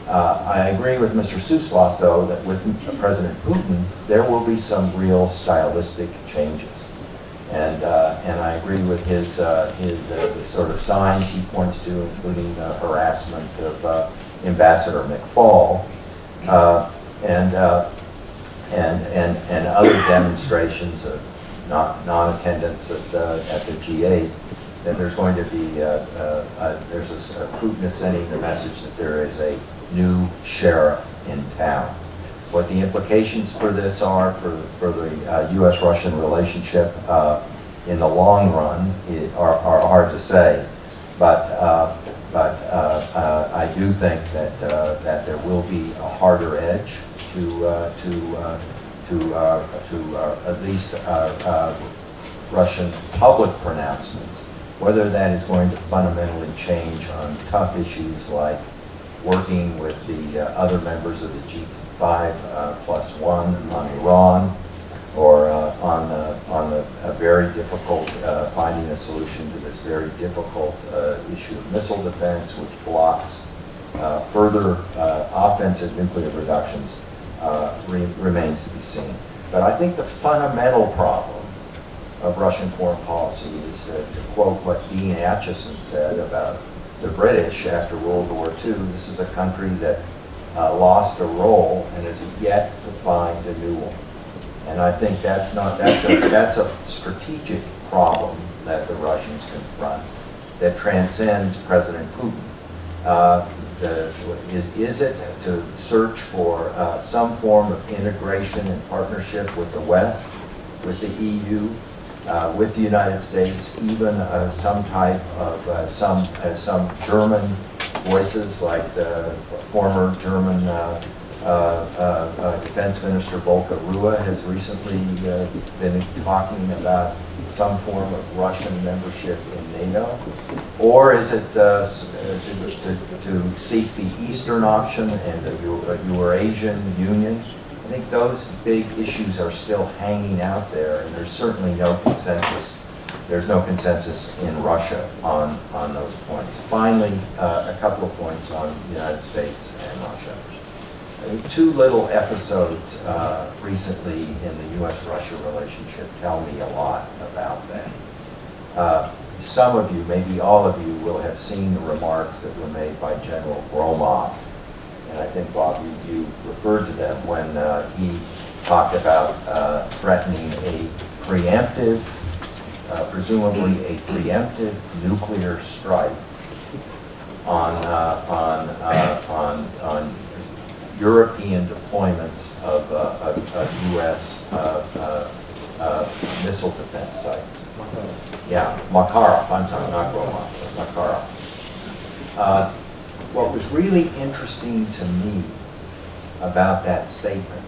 S6: I agree with Mr. Suslov, though, that with President Putin, there will be some real stylistic changes. And I agree with the sort of signs he points to, including harassment of Ambassador McFall and other demonstrations of non-attendance at the G8. That there's going to be Putin is sending the message that there is a new sheriff in town. What the implications for this are for the U.S.-Russian relationship in the long run are hard to say, but I do think that there will be a harder edge to at least Russian public pronouncements. Whether that is going to fundamentally change on tough issues like working with the other members of the G5+1 on Iran, or on a very difficult, finding a solution to this very difficult issue of missile defense, which blocks further offensive nuclear reductions, remains to be seen. But I think the fundamental problem of Russian foreign policy is, to quote what Dean Acheson said about the British after World War II, this is a country that lost a role and is yet to find a new one. And I think that's a strategic problem that the Russians confront that transcends President Putin. Is it to search for some form of integration and partnership with the West, with the EU, with the United States, even some type of some German voices, like the former German Defense Minister Volker Ruhe has recently been talking about some form of Russian membership in NATO? Or is it to seek the Eastern option and the Eurasian Union? I think those big issues are still hanging out there, and there's certainly no consensus there's no consensus in Russia on those points. Finally, a couple of points on the United States and Russia. Two little episodes recently in the U.S.-Russia relationship tell me a lot about that. Some of you, maybe all of you, will have seen the remarks that were made by General Gromov. And I think, Bob, you referred to them when he talked about threatening a preemptive, presumably a preemptive nuclear strike on European deployments of U.S. Missile defense sites. Yeah, Makarov, I'm sorry, not Gromov, Makarov. What was really interesting to me about that statement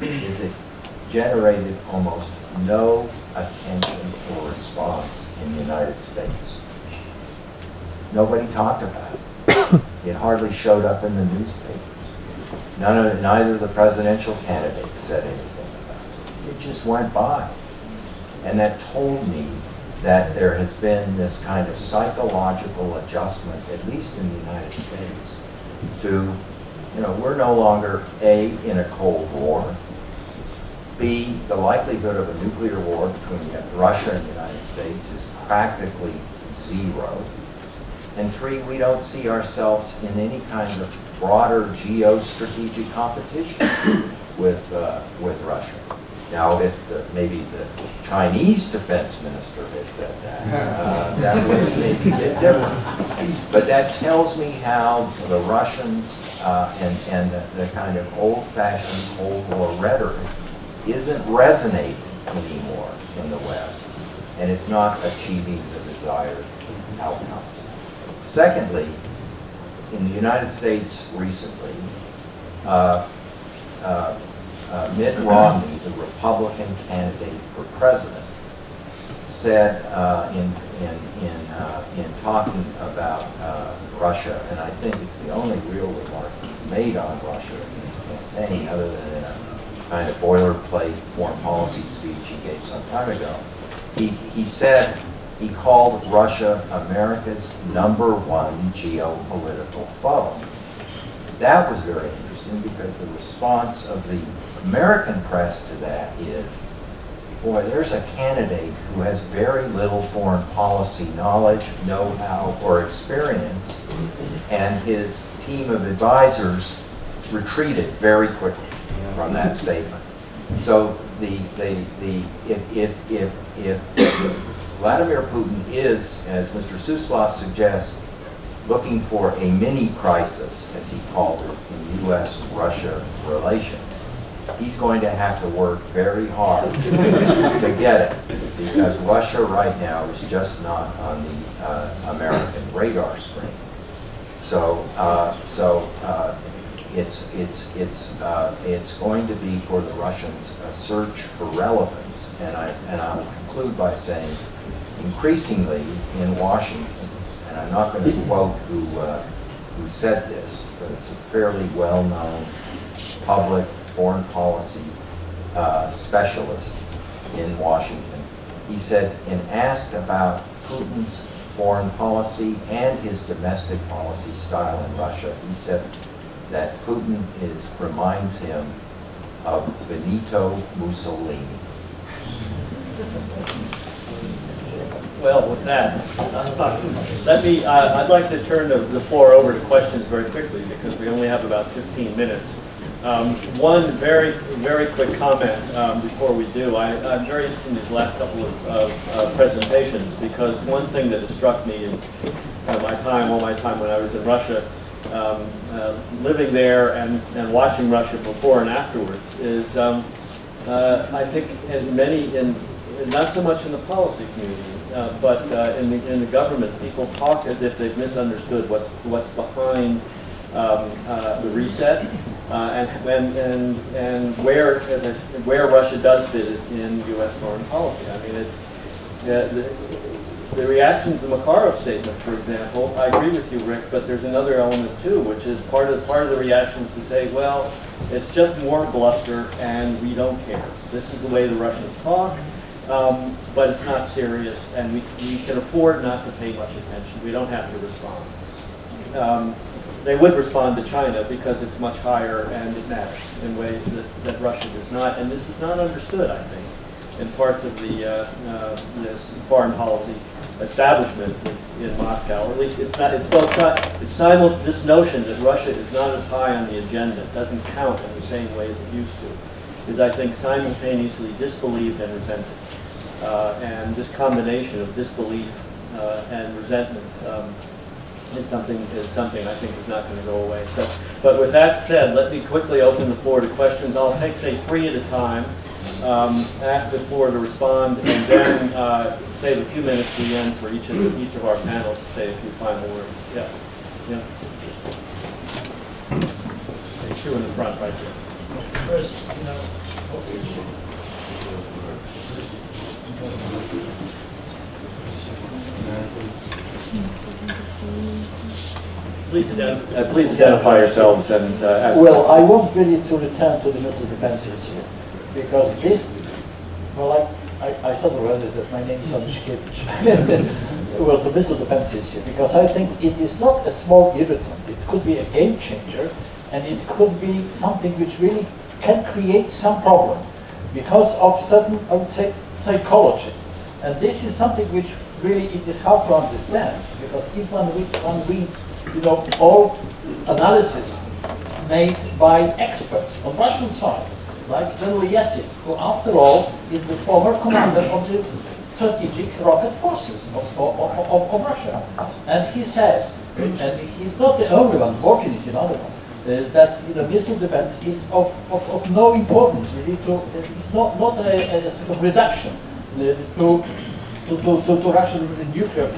S6: is it generated almost no attention or response in the United States. Nobody talked about it. It hardly showed up in the newspapers. Neither of the presidential candidates said anything about it. It just went by. And that told me that there has been this kind of psychological adjustment, at least in the United States, to, we're no longer A, in a Cold War, B, the likelihood of a nuclear war between Russia and the United States is practically zero, and 3, we don't see ourselves in any kind of broader geostrategic competition with Russia. Now, if maybe the Chinese defense minister had said that, that would maybe be a bit different. But that tells me how the Russians and the kind of old-fashioned Cold War rhetoric isn't resonating anymore in the West, and it's not achieving the desired outcomes. Secondly, in the United States recently, Mitt Romney, the Republican candidate for president, said in talking about Russia, and I think it's the only real remark he made on Russia in his campaign, other than in a kind of boilerplate foreign policy speech he gave some time ago. He said he called Russia America's #1 geopolitical foe. That was very interesting because the response of the American press to that is, boy, there's a candidate who has very little foreign policy knowledge, know-how, or experience, and his team of advisors retreated very quickly from that statement. So if Vladimir Putin is, as Mr. Suslov suggests, looking for a mini crisis, as he called it, in U.S.-Russia relations, he's going to have to work very hard to get it, because Russia right now is just not on the American radar screen. So it's going to be for the Russians a search for relevance, and I'll conclude by saying, increasingly in Washington, and I'm not going to quote who said this, but it's a fairly well-known public foreign policy specialist in Washington. He said, and asked about Putin's foreign policy and his domestic policy style in Russia, he said that Putin reminds him of Benito Mussolini.
S1: Well, with that, I'd like to turn the floor over to questions very quickly because we only have about 15 minutes. One very, very quick comment before we do. I'm very interested in these last couple of presentations because one thing that has struck me in all my time when I was in Russia, living there and watching Russia before and afterwards, is I think not so much in the policy community, but in the government, people talk as if they've misunderstood what's behind the reset and where Russia does fit in U.S. foreign policy. I mean, it's the reaction to the Makarov statement, for example. I agree with you, Rick, but there's another element too, which is part of the reaction is to say, well, it's just more bluster and we don't care. This is the way the Russians talk, but it's not serious, and we can afford not to pay much attention. We don't have to respond. They would respond to China because it's much higher and it matters in ways that Russia does not, and this is not understood, I think, in parts of the foreign policy establishment in Moscow, or at least it's not. This notion that Russia is not as high on the agenda, doesn't count in the same way as it used to, is I think simultaneously disbelieved and resented, and this combination of disbelief and resentment is something I think is not going to go away. So, but with that said, let me quickly open the floor to questions. I'll take, say, 3 at a time. Ask the floor to respond, and then save a few minutes at the end for each of our panels to say a few final words. Yes. Yeah. Okay, 2 in the front, right there.
S7: First,
S1: Please identify yourselves and ask.
S7: well, I want really to return to the missile defense issue, because this, well, I sort of read it that my name is Andrzejewicz. Well, the missile defense issue, because I think it is not a small irritant. It could be a game changer, and it could be something which really can create some problem because of certain, I would say, psychology. And this is something which really it is hard to understand, because if one reads, all analysis made by experts on Russian side, like General Yesin, who after all is the former commander of the strategic rocket forces of Russia. And he says, and he's not the only one, Borkin is another one, that missile defense is of no importance really it's not a sort of reduction to Russian nuclear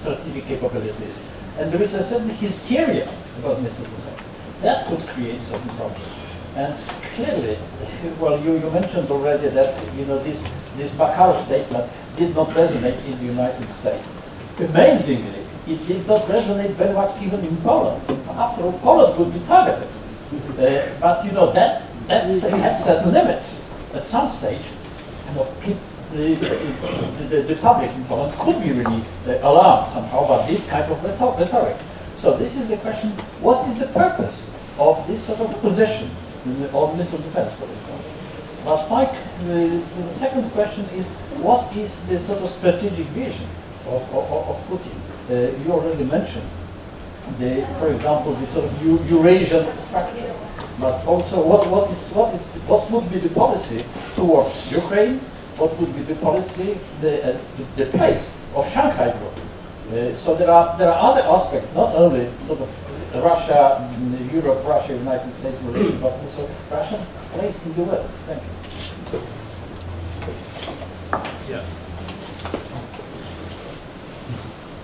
S7: strategic capabilities. And there is a certain hysteria about missile defense. That could create certain problems. And clearly, well, you mentioned already that this Bakharov statement did not resonate in the United States. Amazingly, it did not resonate very much even in Poland. After all, Poland would be targeted. But that has certain limits. At some stage, the public in Poland could be really alarmed somehow by this kind of rhetoric. So this is the question: what is the purpose of this sort of position on missile defense, for example? But Mike, the second question is, what is the sort of strategic vision of Putin? You already mentioned, for example, the sort of Eurasian structure, but also what would be the policy towards Ukraine? What would be the policy, the place of Shanghai Group? So there are other aspects, not only sort of Russia, Europe, Russia, United States relation, but also Russian place in the world. Thank you.
S1: Yeah.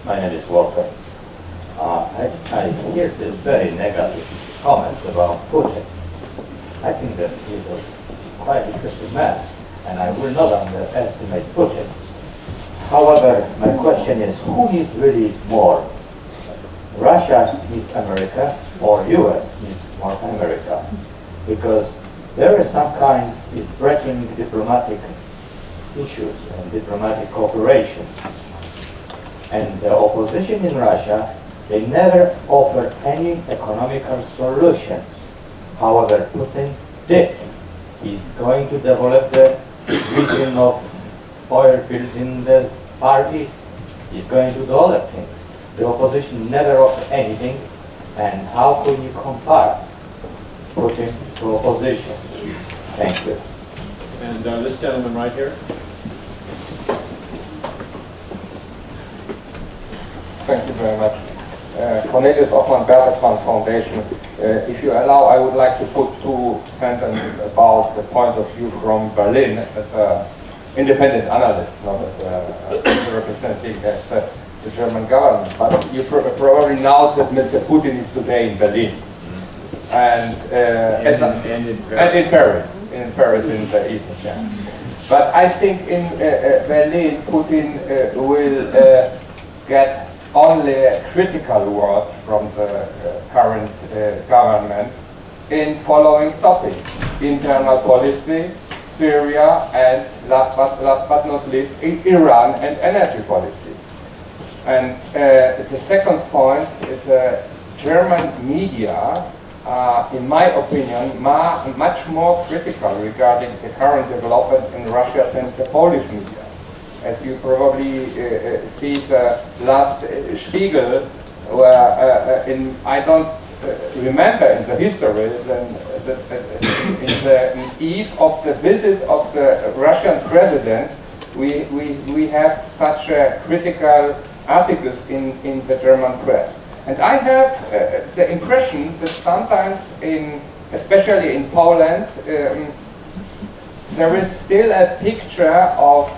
S8: My name is Walter. I hear this very negative comment about Putin. I think that he's a quite interesting man, and I will not underestimate Putin. However, my question is, who needs really more? Russia needs America, or US needs more America? Because there is some kind of breaking diplomatic issues and diplomatic cooperation. And the opposition in Russia, they never offer any economical solutions. However, Putin did. He's going to develop the region of oil fields in the Far East. He's going to do other things. The opposition never offered anything, and how could you compare Putin to opposition? Thank you.
S1: And this gentleman right here.
S9: Thank you very much. Cornelius Ockman, Bertelsmann Foundation. If you allow, I would like to put 2 sentences about the point of view from Berlin as an independent analyst, not as a representing as the German government. But you probably know that Mr. Putin is today in Berlin. And in Paris, in the evening. Yeah. But I think in Berlin, Putin will get only critical words from the current government in following topics: internal policy, Syria, and last but not least, Iran and energy policy. And the second point is German media, in my opinion, much more critical regarding the current developments in Russia than the Polish media. As you probably see the last Spiegel, where I don't remember in the history, in the eve of the visit of the Russian president, we have such critical articles in the German press. And I have the impression that sometimes, especially in Poland, there is still a picture of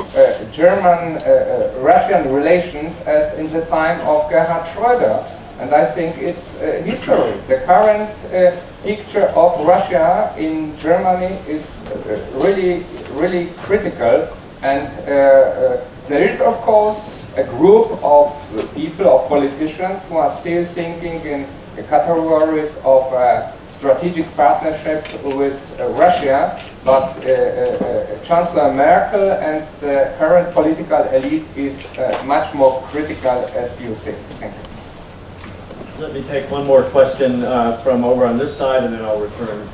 S9: German-Russian relations as in the time of Gerhard Schröder. And I think it's history. The current picture of Russia in Germany is really, really critical. And there is, of course, a group of people, of politicians, who are still thinking in the categories of strategic partnership with Russia, but Chancellor Merkel and the current political elite is much more critical as you think. Thank you.
S1: Let me take one more question from over on this side, and then I'll return.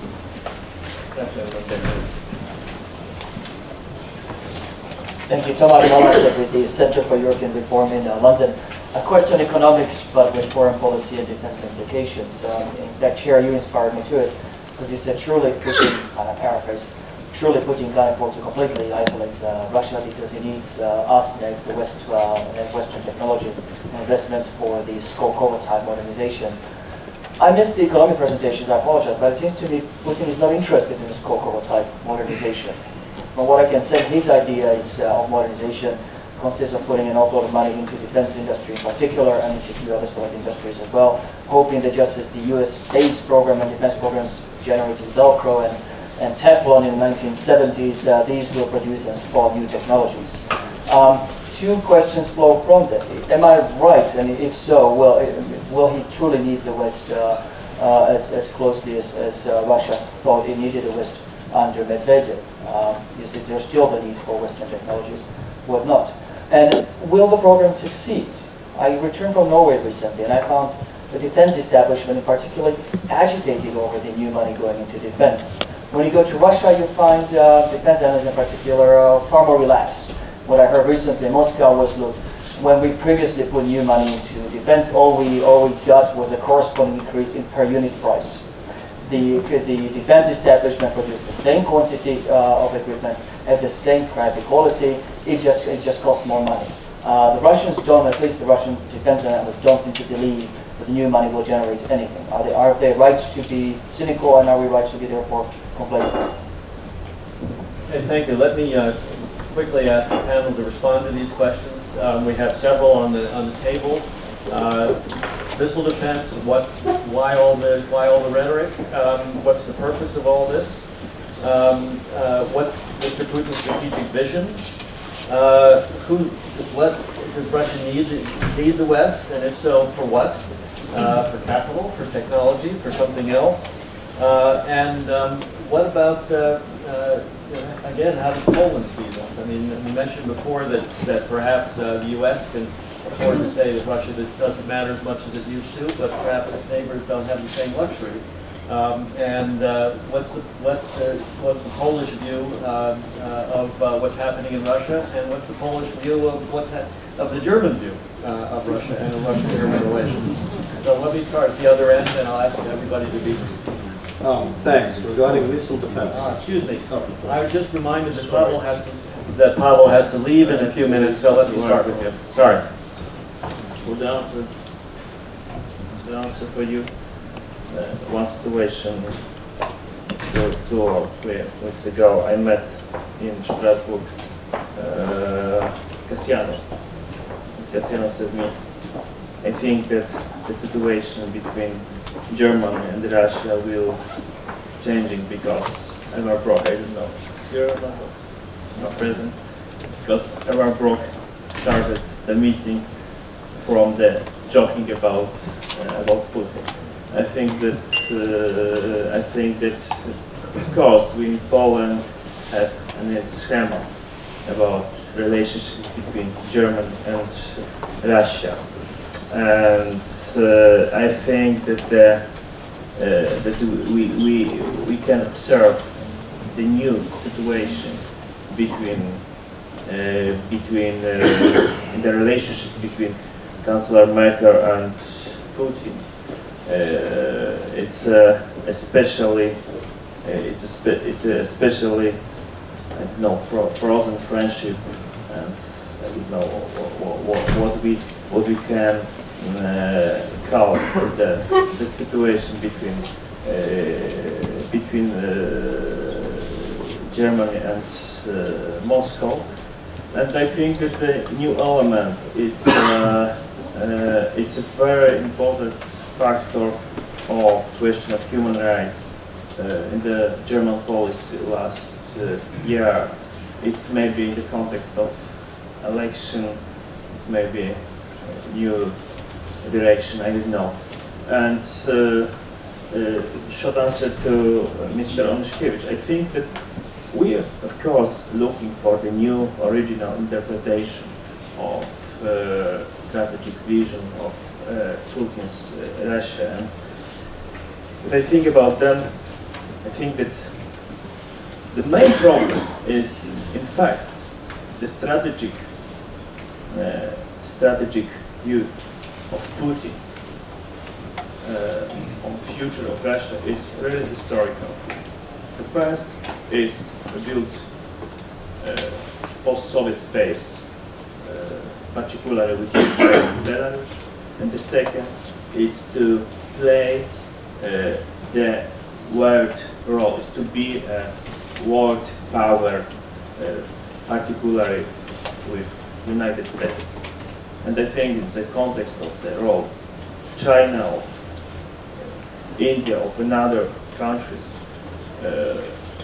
S7: Thank you, Tomasz Molarczyk with the Center for European Reform in London. A question on economics, but with foreign policy and defense implications. In fact, Chair, you inspired me to it, because you said, surely Putin, and I paraphrase, surely Putin can't afford to completely isolate Russia, because he needs us, needs the West and Western technology and investments for the Kowal-type modernization. I missed the economic presentations, I apologize, but it seems to me Putin is not interested in this Kowal-type modernization. From what I can say, his ideas of modernization consists of putting an awful lot of money into defense industry in particular, and into a few other select industries as well, hoping that just as the US space program and defense programs generated Velcro and Teflon in the 1970s, these will produce and spawn new technologies. Two questions flow from that. Am I right? And if so, will he truly need the West as closely as Russia thought it needed the West under Medvedev? Is there still the need for Western technologies? Or not? And will the program succeed? I returned from Norway recently, and I found the defense establishment in particular agitated over the new money going into defense. When you go to Russia, you find defense analysts in particular far more relaxed. What I heard recently in Moscow was, look, when we previously put new money into defense, all we got was a corresponding increase in per unit price. The defense establishment produced the same quantity of equipment at the same quality. It just cost more money. The Russians don't, at least the Russian defense analysts don't seem to believe that the new money will generate anything. Are they right to be cynical, and are we right to be therefore complacent?
S1: Okay, thank you. Let me quickly ask the panel to respond to these questions. We have several on the table. Missile defense. Why all the rhetoric? What's the purpose of all this? What's Mr. Putin's strategic vision? What does Russia need the West, and if so, for what? For capital, for technology, for something else? And what about again, how does Poland see this? I mean, you mentioned before that perhaps the U.S. can afford to say that Russia doesn't matter as much as it used to, but perhaps its neighbors don't have the same luxury. And what's the Polish view of what's happening in Russia, and what's the Polish view of the German view of Russia and the Russian-German relations? So let me start at the other end, and I'll ask everybody to be.
S3: Thanks. Regarding missile defense.
S1: Excuse me. I was just reminded that Paweł has to leave in a few minutes, so let me start with him. Sorry.
S5: Well, the answer for you. One situation 2 or 3 weeks ago, I met in Strasbourg Kasyanov. Kasyanov said to me, I think that the situation between Germany and Russia will changing because Elmar Brok, I don't know, is here or not? Not present. Because Elmar Brok started the meeting from the joking about Putin. I think that of course we in Poland have and a schema about relationships between Germany and Russia. And I think that that we can observe the new situation between the relationships between Chancellor Merkel and Putin. It's especially I don't know, frozen friendship, and I don't know what we can call the situation between Germany and Moscow. And I think that the new element it's a very important factor of question of human rights in the German policy last year. It's maybe in the context of election, it's maybe a new direction, I don't know. And short answer to Mr. Onyszkiewicz, I think that we are, of course, looking for the new original interpretation of strategic vision of Putin's Russia. And if I think about them, I think that the main problem is, in fact, the strategic view of Putin on the future of Russia is really historical. The first is to build post-Soviet space, particularly with Ukraine and Belarus, and the second is to play the world role, is to be a world power, particularly with United States. And I think it's the context of the role of China, of India, of another countries.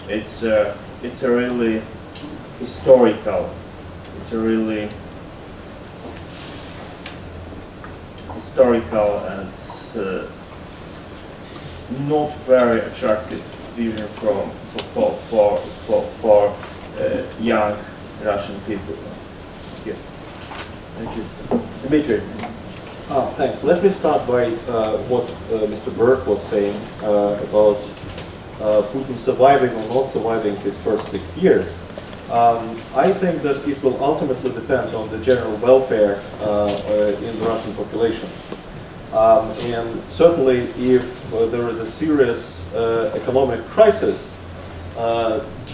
S5: It's a really historical, it's a really historical and not very attractive vision for young Russian people. Yeah.
S3: Thank you. Dmitry. Thanks. Let me start by what Mr. Burt was saying about Putin surviving or not surviving his first 6 years. I think that it will ultimately depend on the general welfare in the Russian population. And certainly if there is a serious economic crisis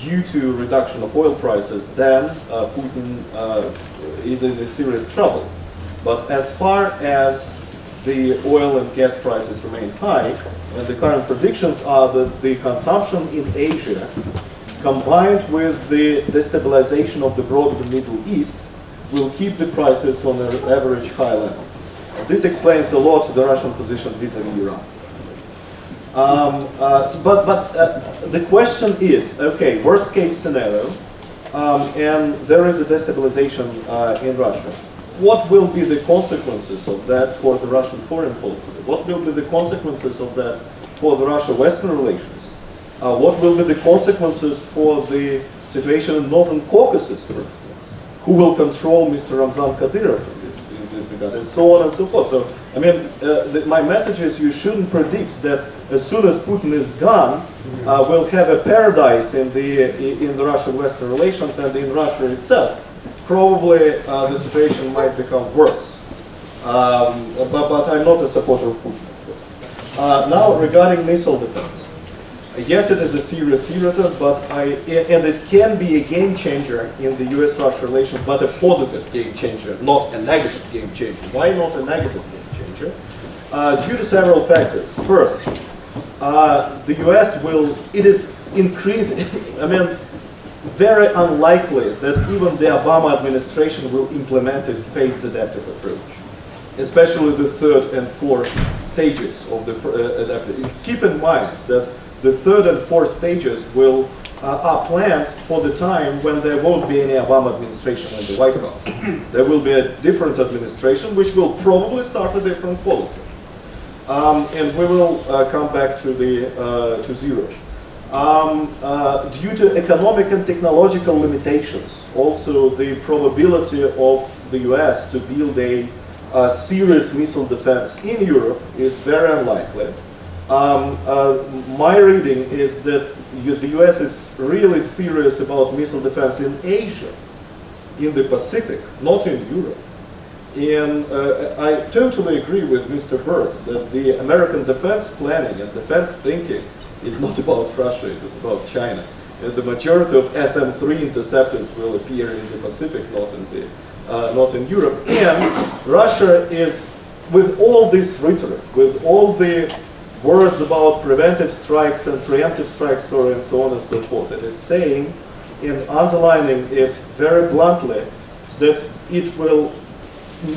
S3: due to reduction of oil prices, then Putin is in a serious trouble. But as far as the oil and gas prices remain high, and the current predictions are that the consumption in Asia, combined with the destabilization of the broader Middle East, will keep the prices on an average high level. This explains a lot the Russian position vis-à-vis Iran. The question is, okay, worst case scenario, and there is a destabilization in Russia. What will be the consequences of that for the Russian foreign policy? What will be the consequences of that for the Russia-Western relations? What will be the consequences for the situation in Northern Caucasus, for instance? Who will control Mr. Ramzan Kadyrov in this event, and so on and so forth? So, I mean, my message is you shouldn't predict that as soon as Putin is gone, we'll have a paradise in the Russian-Western relations and in Russia itself. Probably the situation might become worse. But I'm not a supporter of Putin. Now, regarding missile defense. Yes, it is a serious irritant, but and it can be a game changer in the US-Russia relations, but a positive game changer, not a negative game changer. Why not a negative game changer? Due to several factors. First, the US it is increasing, I mean, very unlikely that even the Obama administration will implement its phased adaptive approach, especially the third and fourth stages of the adaptive. Keep in mind that the third and fourth stages are planned for the time when there won't be any Obama administration in the White House. There will be a different administration which will probably start a different policy. And we will come back to zero. Due to economic and technological limitations, also the probability of the US to build a serious missile defense in Europe is very unlikely. My reading is that the US is really serious about missile defense in Asia, in the Pacific, not in Europe. And I totally agree with Mr. Burt that the American defense planning and defense thinking is not about Russia, it is about China. And the majority of SM-3 interceptors will appear in the Pacific, not in Europe. And Russia is, with all this rhetoric, with all the words about preventive strikes and preemptive strikes, and so on and so forth, it is saying, and underlining it very bluntly, that it will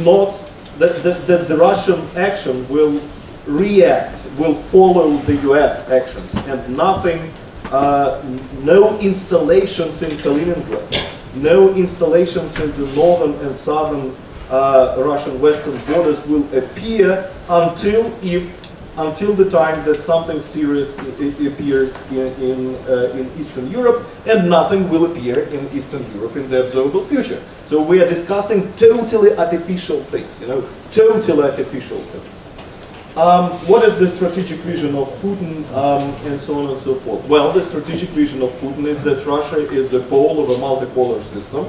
S3: not, that the Russian action will react, will follow the US actions, and nothing, no installations in Kaliningrad, no installations in the northern and southern Russian western borders will appear until the time that something serious appears in Eastern Europe, and nothing will appear in Eastern Europe in the observable future. So we are discussing totally artificial things, totally artificial things. What is the strategic vision of Putin, and so on and so forth? Well, the strategic vision of Putin is that Russia is the pole of a multipolar system.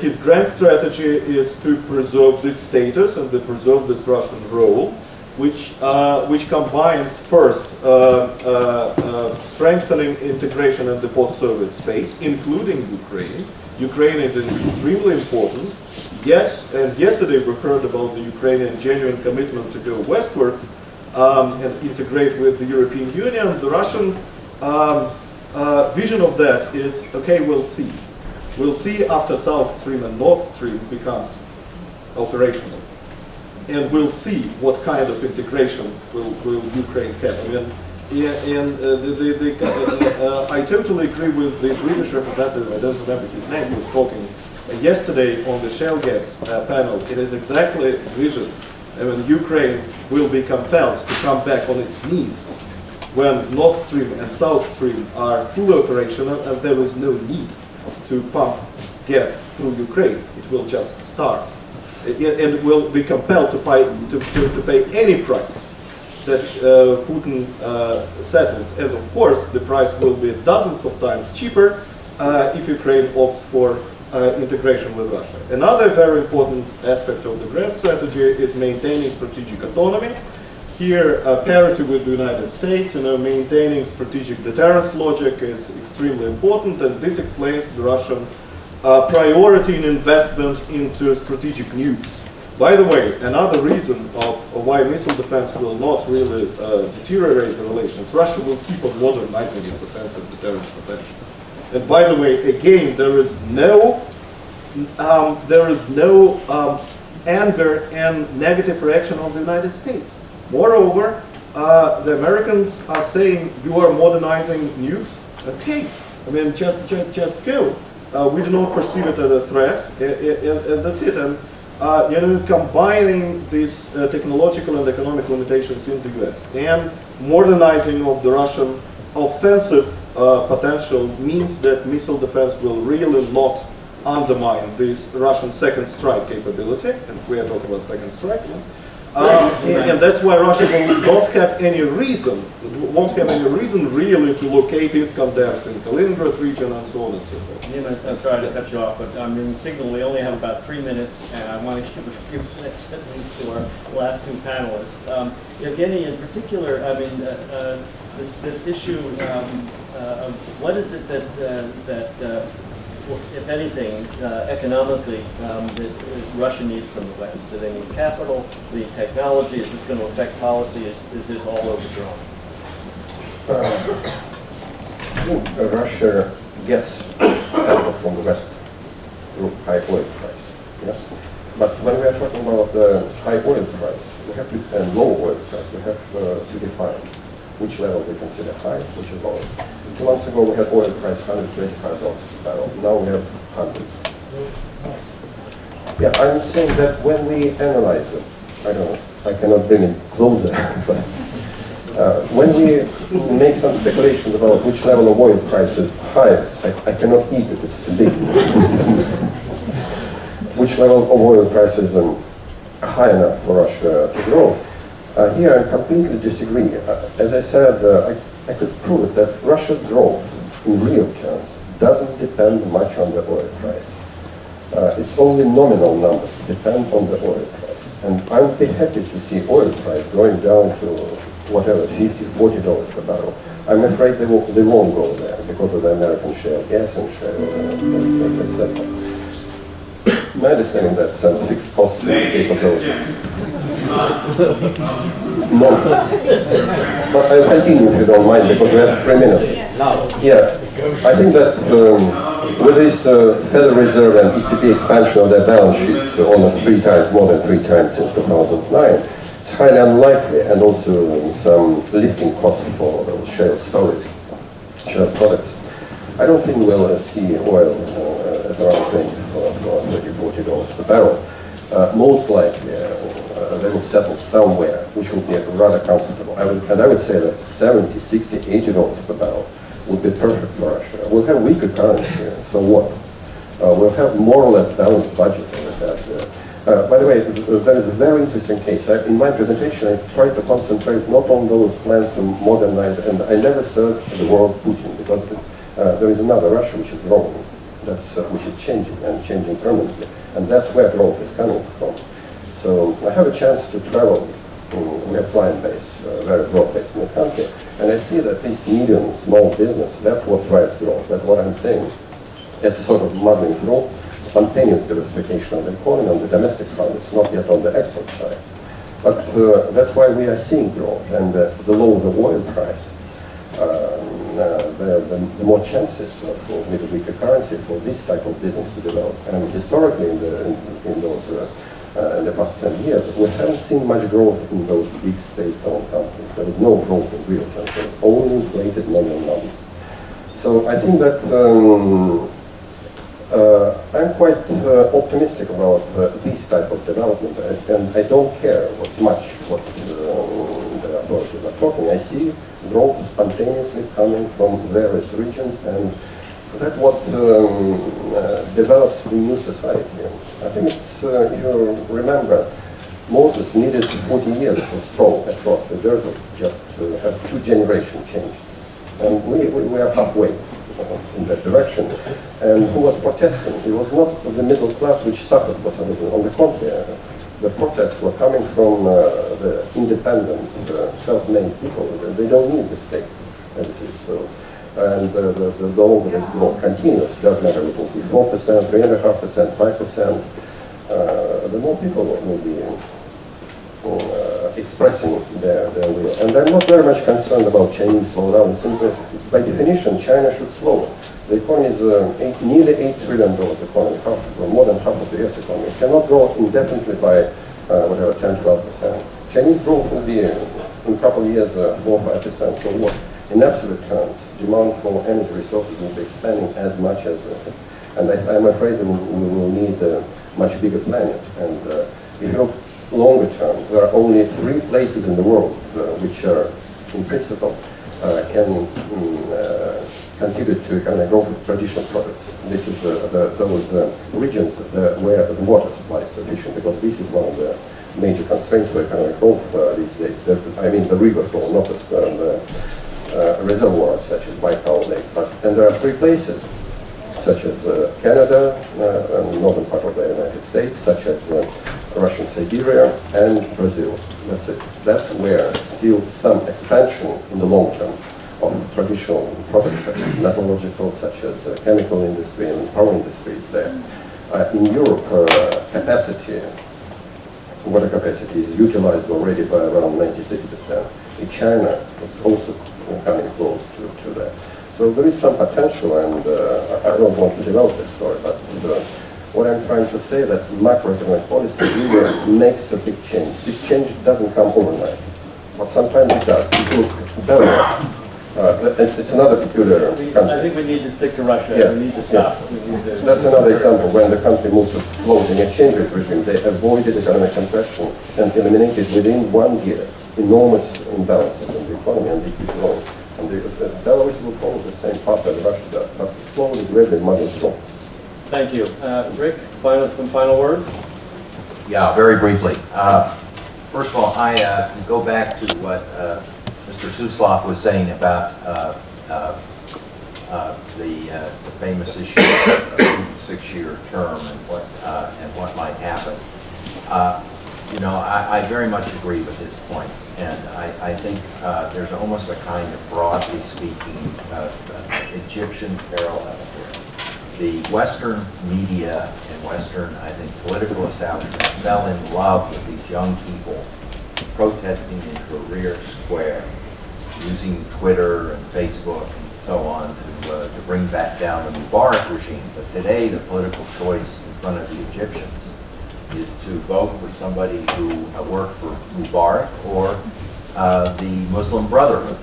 S3: His grand strategy is to preserve this status and to preserve this Russian role, which combines first strengthening integration in the post-Soviet space, including Ukraine. Ukraine is extremely important. Yes, and yesterday we heard about the Ukrainian genuine commitment to go westwards and integrate with the European Union. The Russian vision of that is, okay, we'll see. We'll see after South Stream and Nord Stream becomes operational. And we'll see what kind of integration will Ukraine have. I mean, I totally agree with the British representative, I don't remember his name, who was talking yesterday on the shale gas panel. It is exactly vision. I mean, Ukraine will be compelled to come back on its knees when Nord Stream and South Stream are fully operational and there is no need to pump gas through Ukraine. It will just start. And will be compelled to pay any price that Putin settles. And of course, the price will be dozens of times cheaper if Ukraine opts for integration with Russia. Another very important aspect of the grand strategy is maintaining strategic autonomy. Here, parity with the United States, maintaining strategic deterrence logic is extremely important, and this explains the Russian priority in investment into strategic nukes. By the way, another reason of why missile defense will not really deteriorate the relations, Russia will keep on modernizing its offensive deterrence potential. And by the way, again, there is no anger and negative reaction of the United States. Moreover, the Americans are saying, you are modernizing nukes? Okay, I mean, just go. We do not perceive it as a threat, and that's it. And combining these technological and economic limitations in the US and modernizing of the Russian offensive potential means that missile defense will really not undermine this Russian second strike capability, and we are talking about second strike. And that's why Russia will not have any reason, won't have any reason really to locate Iskanders in Kaliningrad region and so on and so forth.
S1: I'm sorry to cut you off, but in Signal we only have about 3 minutes, and I want to give a few minutes at least to our last two panelists. Evgeny, in particular, I mean, this issue of what is it that if anything, economically, that Russia needs from the West? Do they need capital, the technology? Is this going to affect policy? Is this all overdrawn?
S4: Russia gets capital from the West through high oil price. Yes? But when we are talking about the high oil price, we have to, and low oil price, we have to define which level we consider high, which is low. 2 months ago we had oil price $125 per barrel. Now we have 100. Yeah, I'm saying that when we analyze it, I don't know, I cannot bring it closer, but When we make some speculations about which level of oil price is higher, I cannot eat it, it's too big. Which level of oil price is high enough for Russia to grow? Here I completely disagree. As I said, I could prove it that Russia's growth in real terms doesn't depend much on the oil price. It's only nominal numbers depend on the oil price. And I would be happy to see oil price going down to whatever, $50, $40 per barrel. I'm afraid they won't go there because of the American shale gas and shale, etc. My understanding that some fixed costs in the case of those. No. But I'll continue if you don't mind because we have 3 minutes. Yeah, I think that with this Federal Reserve and ECB expansion of their balance sheets almost 3 times, more than 3 times since 2009, it's highly unlikely, and also some lifting costs for shale storage, shale products. I don't think we'll see oil at around $20 or $40 per barrel. Most likely, they will settle somewhere, which will be rather comfortable. I would say that $70, $60, $80 per barrel would be perfect for Russia. We'll have weaker currency, so what? We'll have more or less balanced budget. By the way, there is a very interesting case. In my presentation, I tried to concentrate not on those plans to modernize, and I never said the word Putin, because there is another Russia which is growing, which is changing, and changing permanently. And that's where growth is coming from. So I have a chance to travel. We have client base, very broad base in the country. And I see that this medium, small business, that's what drives growth. That's what I'm saying. It's a sort of muddling through, spontaneous diversification of the economy on the domestic front. It's not yet on the export side. But that's why we are seeing growth. And the lower the oil price, the more chances with a weaker currency for this type of business to develop. And historically, in the past 10 years, we haven't seen much growth in those big state-owned companies. There was no growth in real terms. There was only inflated nominal numbers. So I think that I'm quite optimistic about this type of development, and I don't care what the authorities are talking. I see growth spontaneously coming from various regions, and that's what develops the new society. I think it's, if you remember, Moses needed 40 years to stroll across the desert just to have 2 generations changed. And we are halfway in that direction. And who was protesting? It was not the middle class which suffered for some reason. On the contrary, the protests were coming from the independent, self-made people. They don't need the state as it is. So, and the longer this growth continues, doesn't matter if it will be 4%, 3.5%, 5%, the more people will be expressing their will. And I'm not very much concerned about Chinese slowdown. By definition, China should slow. The economy is nearly $8 trillion economy, more than half of the US economy. It cannot grow indefinitely by whatever, 10, 12%. Chinese growth will be in a couple of years 4 or 5%. So what? In absolute terms, demand for energy resources will be expanding as much as, and I'm afraid we will need a much bigger planet. And if you look longer term, there are only 3 places in the world which are, in principle, can contribute to economic growth with traditional products. This is those regions where the water supply is sufficient, because this is one of the major constraints for economic growth these days. I mean the river flow, not the reservoirs such as Kowal Lake. And there are 3 places, such as Canada, and northern part of the United States, such as Russian Siberia, and Brazil. That's it. That's where still some expansion in the long term of traditional products, such as metallurgical, such as chemical industry and power industry is there. In Europe, water capacity is utilized already by around 96%. In China, it's also coming close to that. So there is some potential, and I don't want to develop this story, but what I'm trying to say that macroeconomic policy really makes a big change. This change doesn't come overnight, but sometimes it does. It will develop. It's another peculiar country.
S1: I think we need to stick to Russia.
S4: Yeah.
S1: We need to stop.
S4: Yeah. That's another example. When the country moved to floating exchange rate regime, they avoided economic contraction and eliminated within 1 year enormous imbalances in the economy, and they keep growing. And Belarus will follow the same path that Russia does, but slowly, gradually, money is gone.
S1: Thank you. Rick, some final words?
S6: Yeah, very briefly. First of all, I go back to what Mr. Suslov was saying about the famous issue of the 6-year term and what might happen. You know, I very much agree with his point, and I think there's almost a kind of, broadly speaking, Egyptian parallel here. The Western media and Western, I think, political establishment fell in love with these young people protesting in Tahrir Square, using Twitter and Facebook and so on to bring back down the Mubarak regime. But today, the political choice in front of the Egyptians is to vote for somebody who worked for Mubarak or the Muslim Brotherhood.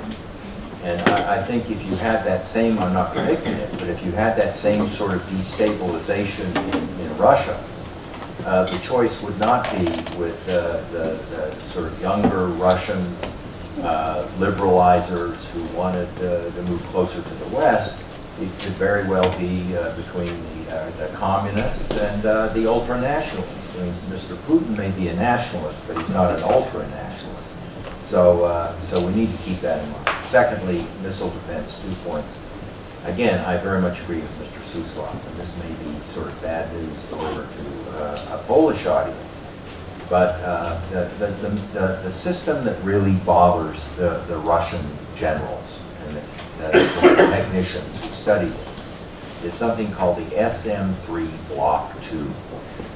S6: And I think if you had that same, I'm not predicting it, but if you had that same sort of destabilization in Russia, the choice would not be with the sort of younger Russians, liberalizers who wanted to move closer to the West. It could very well be between the communists and the ultra-nationalists. I mean, Mr. Putin may be a nationalist, but he's not an ultra-nationalist. So we need to keep that in mind. Secondly, missile defense, 2 points. Again, I very much agree with Mr. Suslov, and this may be sort of bad news delivered to a Polish audience. But the system that really bothers the Russian generals and the technicians who study this is something called the SM-3 Block 2,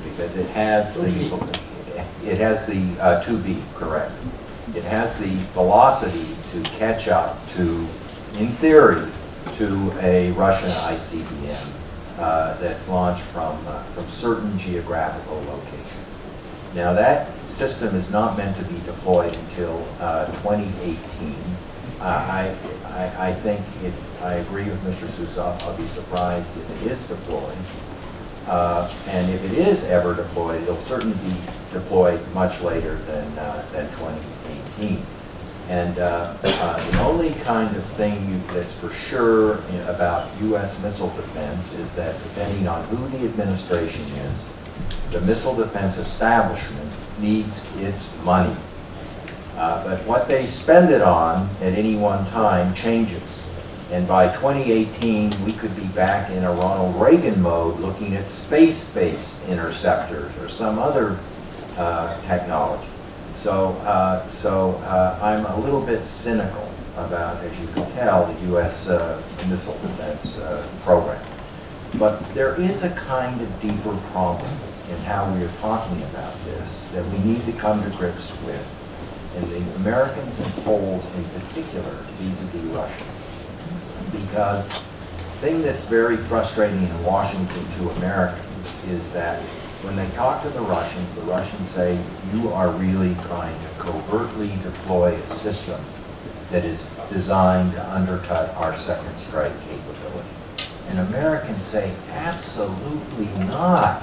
S6: because it has the 2B, correct. It has the velocity to catch up to, in theory, to a Russian ICBM that's launched from certain geographical locations. Now that system is not meant to be deployed until 2018. I think I agree with Mr. Suslov. I'll be surprised if it is deployed. And if it is ever deployed, it'll certainly be deployed much later than 2018. And the only kind of thing that's for sure about U.S. missile defense is that depending on who the administration is, the missile defense establishment needs its money. But what they spend it on at any one time changes. And by 2018, we could be back in a Ronald Reagan mode looking at space-based interceptors or some other technology. So I'm a little bit cynical about, as you can tell, the U.S. Missile defense program. But there is a kind of deeper problem in how we are talking about this that we need to come to grips with, and the Americans and Poles in particular, vis-a-vis Russia. Because the thing that's very frustrating in Washington to Americans is that when they talk to the Russians say, you are really trying to covertly deploy a system that is designed to undercut our second strike capability. And Americans say, absolutely not.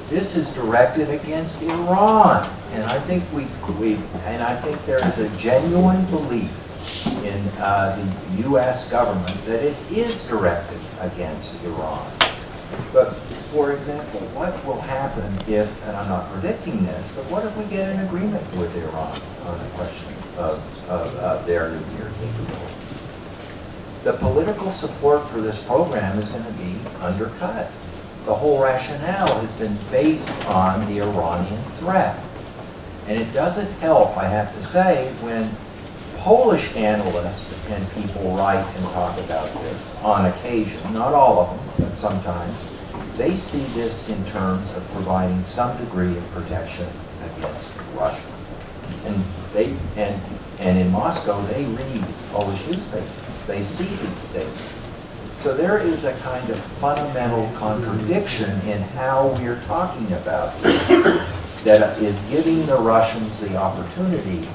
S6: This is directed against Iran. And I think I think there is a genuine belief in the U.S. government that it is directed against Iran. But, for example, what will happen if, and I'm not predicting this, but what if we get an agreement with Iran on the question of their nuclear capability? The political support for this program is going to be undercut. The whole rationale has been based on the Iranian threat. And it doesn't help, I have to say, when Polish analysts and people write and talk about this on occasion, not all of them, but sometimes, they see this in terms of providing some degree of protection against Russia. And in Moscow, they read Polish newspapers. They see these statements. So there is a kind of fundamental contradiction in how we're talking about this that is giving the Russians the opportunity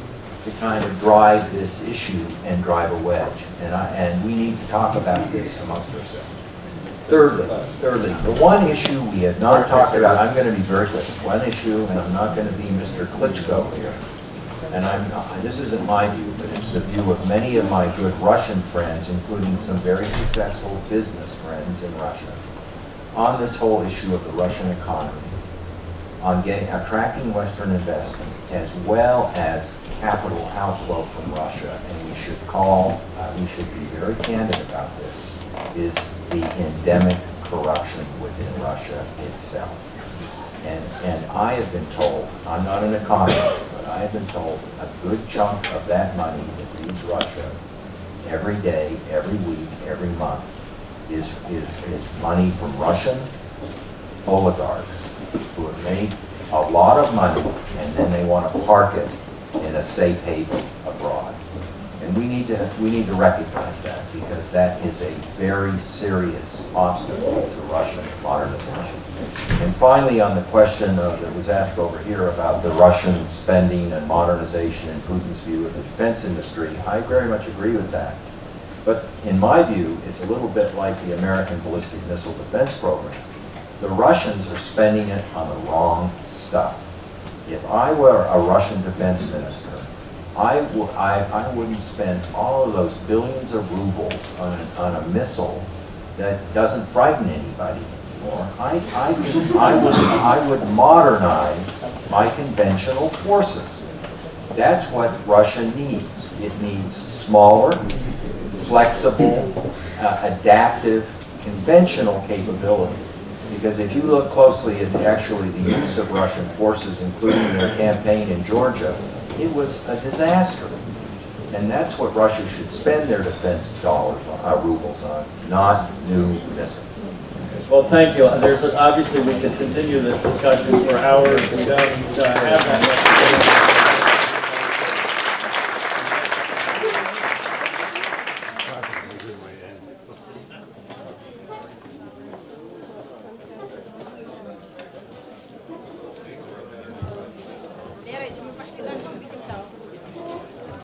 S6: to kind of drive this issue and drive a wedge. And we need to talk about this amongst ourselves. Thirdly, the one issue we have not talked about, I'm going to be very quick, one issue, and I'm not going to be Mr. Klitschko here, and this isn't my view, but it's the view of many of my good Russian friends, including some very successful business friends in Russia, on this whole issue of the Russian economy, on attracting Western investment, as well as capital outflow from Russia, and we should be very candid about this, is the endemic corruption within Russia itself. And I have been told, I'm not an economist, but I have been told a good chunk of that money that leaves Russia every day, every week, every month is money from Russian oligarchs who have made a lot of money and then they want to park it in a safe haven abroad. And we need to recognize that, because that is a very serious obstacle to Russian modernization. And finally, on the question that was asked over here about the Russian spending and modernization and Putin's view of the defense industry, I very much agree with that. But in my view, it's a little bit like the American ballistic missile defense program. The Russians are spending it on the wrong stuff. If I were a Russian defense minister, I wouldn't spend all of those billions of rubles on a missile that doesn't frighten anybody anymore. I would modernize my conventional forces. That's what Russia needs. It needs smaller, flexible, adaptive, conventional capabilities. Because if you look closely at the use of Russian forces, including their campaign in Georgia, it was a disaster. And that's what Russia should spend their defense rubles on, not new missiles.
S1: Well, thank you. Obviously, we could continue this discussion for hours. We don't have that much.